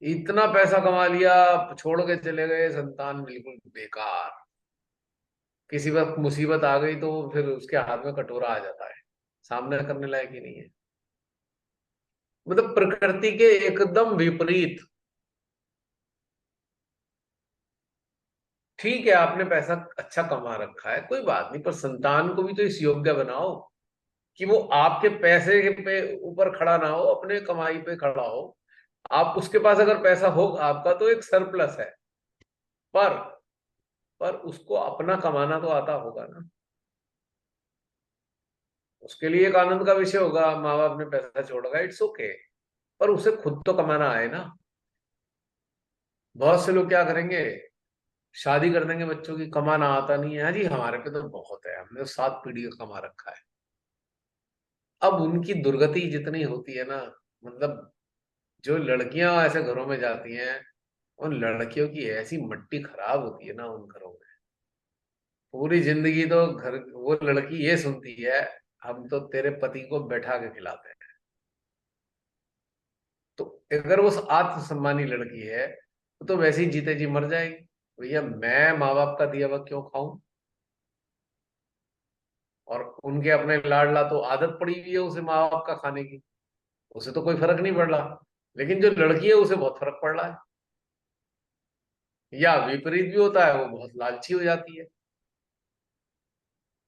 इतना पैसा कमा लिया, छोड़ के चले गए, संतान बिल्कुल बेकार। किसी वक्त मुसीबत आ गई तो फिर उसके हाथ में कटोरा आ जाता है, सामने करने लायक ही नहीं है। मतलब प्रकृति के एकदम विपरीत। ठीक है आपने पैसा अच्छा कमा रखा है कोई बात नहीं, पर संतान को भी तो इस योग्य बनाओ कि वो आपके पैसे पे ऊपर खड़ा ना हो, अपने कमाई पे खड़ा हो। आप उसके पास अगर पैसा हो आपका तो एक सरप्लस है, पर उसको अपना कमाना तो आता होगा ना। उसके लिए एक आनंद का विषय होगा, माँ बाप ने पैसा छोड़ा, इट्स ओके, पर उसे खुद तो कमाना आए ना। बहुत से लोग क्या करेंगे, शादी कर देंगे बच्चों की, कमाना आता नहीं है। हाँ जी हमारे पे तो बहुत है, हमने तो 7 पीढ़ी का कमा रखा है। अब उनकी दुर्गति जितनी होती है ना, मतलब जो लड़कियां ऐसे घरों में जाती हैं, उन लड़कियों की ऐसी मट्टी खराब होती है ना उन घरों में। पूरी जिंदगी तो घर वो लड़की ये सुनती है हम तो तेरे पति को बैठा के खिलाते हैं। तो अगर वो आत्मसम्मानी लड़की है तो वैसे ही जीते जी मर जाएगी। भैया मैं माँ बाप का दिया हुआ क्यों खाऊं? और उनके अपने लाडला तो आदत पड़ी हुई है उसे माँ बाप का खाने की, उसे तो कोई फर्क नहीं पड़ रहा। लेकिन जो लड़की है उसे बहुत फर्क पड़ रहा है। या विपरीत भी होता है, वो बहुत लालची हो जाती है।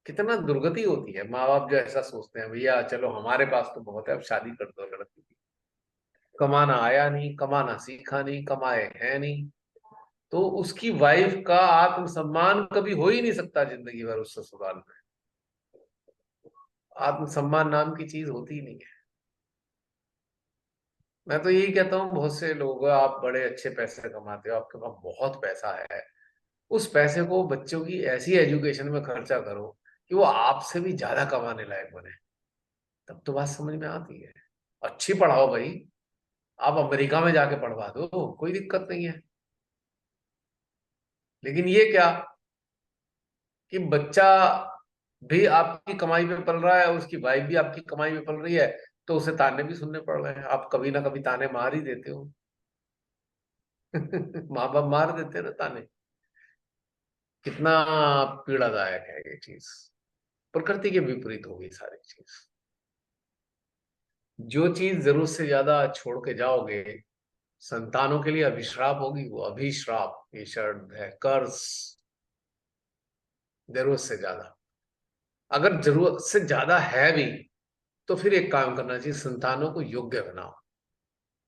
कितना दुर्गति होती है, माँ बाप जो ऐसा सोचते हैं भैया चलो हमारे पास तो बहुत है अब शादी कर दो लड़की की। कमाना आया नहीं, कमाना सीखा नहीं, कमाए है नहीं, तो उसकी वाइफ का आत्मसम्मान कभी हो ही नहीं सकता जिंदगी भर उस ससुराल में। आत्मसम्मान नाम की चीज होती ही नहीं है। मैं तो यही कहता हूँ बहुत से लोग, आप बड़े अच्छे पैसे कमाते हो, आपके पास बहुत पैसा है, उस पैसे को बच्चों की ऐसी एजुकेशन में खर्चा करो कि वो आपसे भी ज्यादा कमाने लायक बने, तब तो बात समझ में आती है। अच्छी पढ़ाओ भाई, आप अमेरिका में जाके पढ़वा दो, कोई दिक्कत नहीं है। लेकिन ये क्या कि बच्चा भी आपकी कमाई पे पल रहा है, उसकी वाइफ भी आपकी कमाई पे पल रही है, तो उसे ताने भी सुनने पड़ रहे हैं। आप कभी ना कभी ताने मार ही देते हो। माँ बाप मार देते हैं ना ताने। कितना पीड़ादायक है ये चीज, प्रकृति के विपरीत होगी सारी चीज। जो चीज जरूरत से ज्यादा छोड़ के जाओगे, संतानों के लिए अभिश्राप होगी। वो अभिश्राप ये शब्द है, कर्ज। जरूरत से ज्यादा, अगर जरूरत से ज्यादा है भी तो फिर एक काम करना चाहिए, संतानों को योग्य बनाओ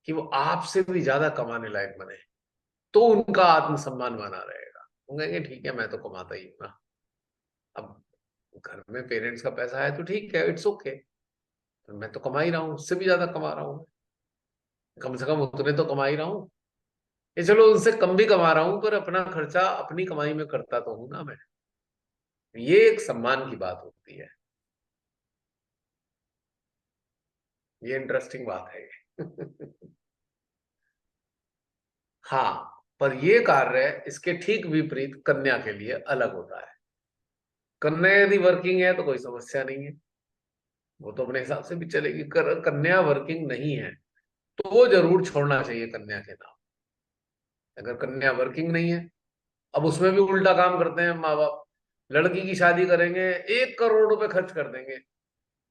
कि वो आपसे भी ज्यादा कमाने लायक बने, तो उनका आत्मसम्मान बना रहेगा। वो कहेंगे ठीक है, मैं तो कमाता ही हूं ना, अब घर में पेरेंट्स का पैसा है तो ठीक है, इट्स ओके, मैं तो कमा ही रहा हूँ, उससे भी ज्यादा कमा रहा हूँ, कम से कम उतने तो कमा ही रहा हूँ। ये चलो उनसे कम भी कमा रहा हूं, पर अपना खर्चा अपनी कमाई में करता तो हूं ना मैं। ये एक सम्मान की बात होती है, ये इंटरेस्टिंग बात है ये। हाँ, पर ये कार्य इसके ठीक विपरीत कन्या के लिए अलग होता है। कन्या यदि वर्किंग है तो कोई समस्या नहीं है, वो तो अपने हिसाब से भी चलेगी। कन्या वर्किंग नहीं है तो वो जरूर छोड़ना चाहिए कन्या के नाम। अगर कन्या वर्किंग नहीं है, अब उसमें भी उल्टा काम करते हैं माँ बाप, लड़की की शादी करेंगे 1 करोड़ रुपए खर्च कर देंगे,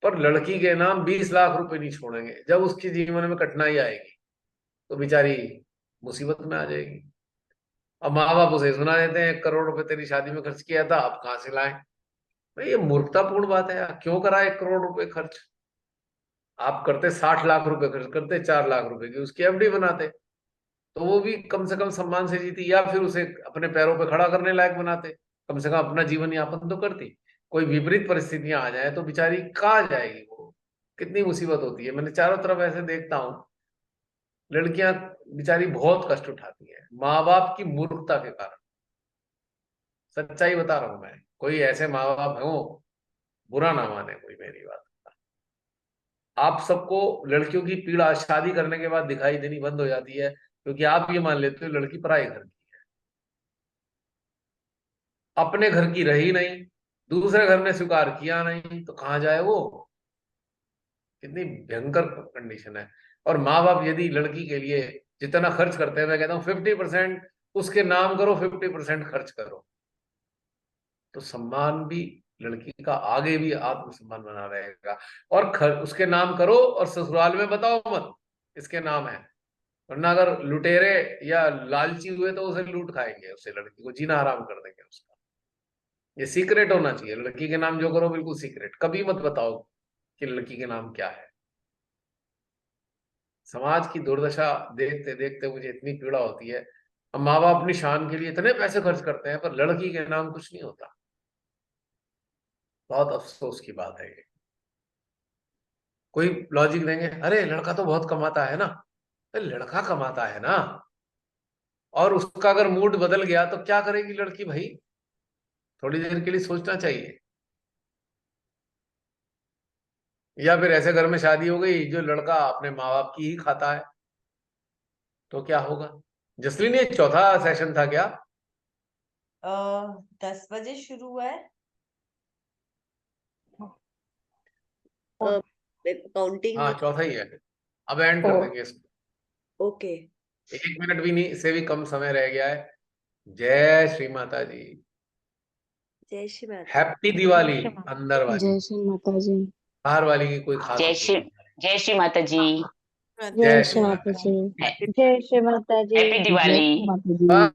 पर लड़की के नाम 20 लाख रुपए नहीं छोड़ेंगे। जब उसकी जीवन में कठिनाई आएगी तो बेचारी मुसीबत में आ जाएगी। अब माँ बाप उसे सुना देते हैं 1 करोड़ रुपए तेरी शादी में खर्च किया था, अब कहां से लाए। भाई ये मूर्खतापूर्ण बात है यार, क्यों करा 1 करोड़ रुपए खर्च? आप करते 60 लाख रुपए खर्च करते, 4 लाख रुपए की उसकी एफडी बनाते, तो वो भी कम से कम सम्मान से जीती, या फिर उसे अपने पैरों पे खड़ा करने लायक बनाते, कम से कम अपना जीवन यापन तो करती। कोई विपरीत परिस्थितियां आ जाए तो बेचारी कहाँ जाएगी वो, कितनी मुसीबत होती है। मैंने चारों तरफ ऐसे देखता हूँ, लड़कियां बेचारी बहुत कष्ट उठाती हैं माँ बाप की मूर्खता के कारण। सच्चाई बता रहा हूं मैं, कोई ऐसे माँ बाप हो, बुरा ना माने कोई मेरी बात। आप सबको लड़कियों की पीड़ा शादी करने के बाद दिखाई देनी बंद हो जाती है, क्योंकि आप ये मान लेते हो लड़की पराये घर की है, अपने घर की रही नहीं, दूसरे घर ने स्वीकार किया नहीं, तो कहां जाए वो। कितनी भयंकर कंडीशन है। और माँ बाप यदि लड़की के लिए जितना खर्च करते हैं, मैं कहता हूँ 50% उसके नाम करो, 50% खर्च करो, तो सम्मान भी लड़की का आगे भी आत्मसम्मान बना रहेगा। और उसके नाम करो और ससुराल में बताओ मत इसके नाम है, वरना अगर लुटेरे या लालची हुए तो उसे लूट खाएंगे, उसे लड़की को जीना हराम कर देंगे उसका। ये सीक्रेट होना चाहिए, लड़की के नाम जो करो बिल्कुल सीक्रेट, कभी मत बताओ कि लड़की के नाम क्या है। समाज की दुर्दशा देखते देखते मुझे इतनी पीड़ा होती है। अब माँ बाप अपनी शान के लिए इतने पैसे खर्च करते हैं, पर लड़की के नाम कुछ नहीं होता। बहुत अफसोस की बात है ये। कोई लॉजिक देंगे, अरे लड़का तो बहुत कमाता है ना। अरे लड़का कमाता है ना, और उसका अगर मूड बदल गया तो क्या करेगी लड़की भाई? थोड़ी देर के लिए सोचना चाहिए। या फिर ऐसे घर में शादी हो गई जो लड़का अपने माँ बाप की ही खाता है, तो क्या होगा? जसलीन, ये चौथा सेशन था क्या? 10 बजे शुरू हुआ है। और काउंटिंग हाँ, चौथा ही है। अब एंड कर देंगे इसको। ओके। 1 मिनट भी नहीं, इससे भी कम समय रह गया है। जय श्री माता जी। जय श्री माता। हैप्पी दिवाली। अंदर वाली, जय श्री माता जी। बाहर वाली की कोई खास जय श्री माता जी। जय श्री माता जी। जय श्री माता जी। हैप्पी दिवाली। जय श्री माता जी।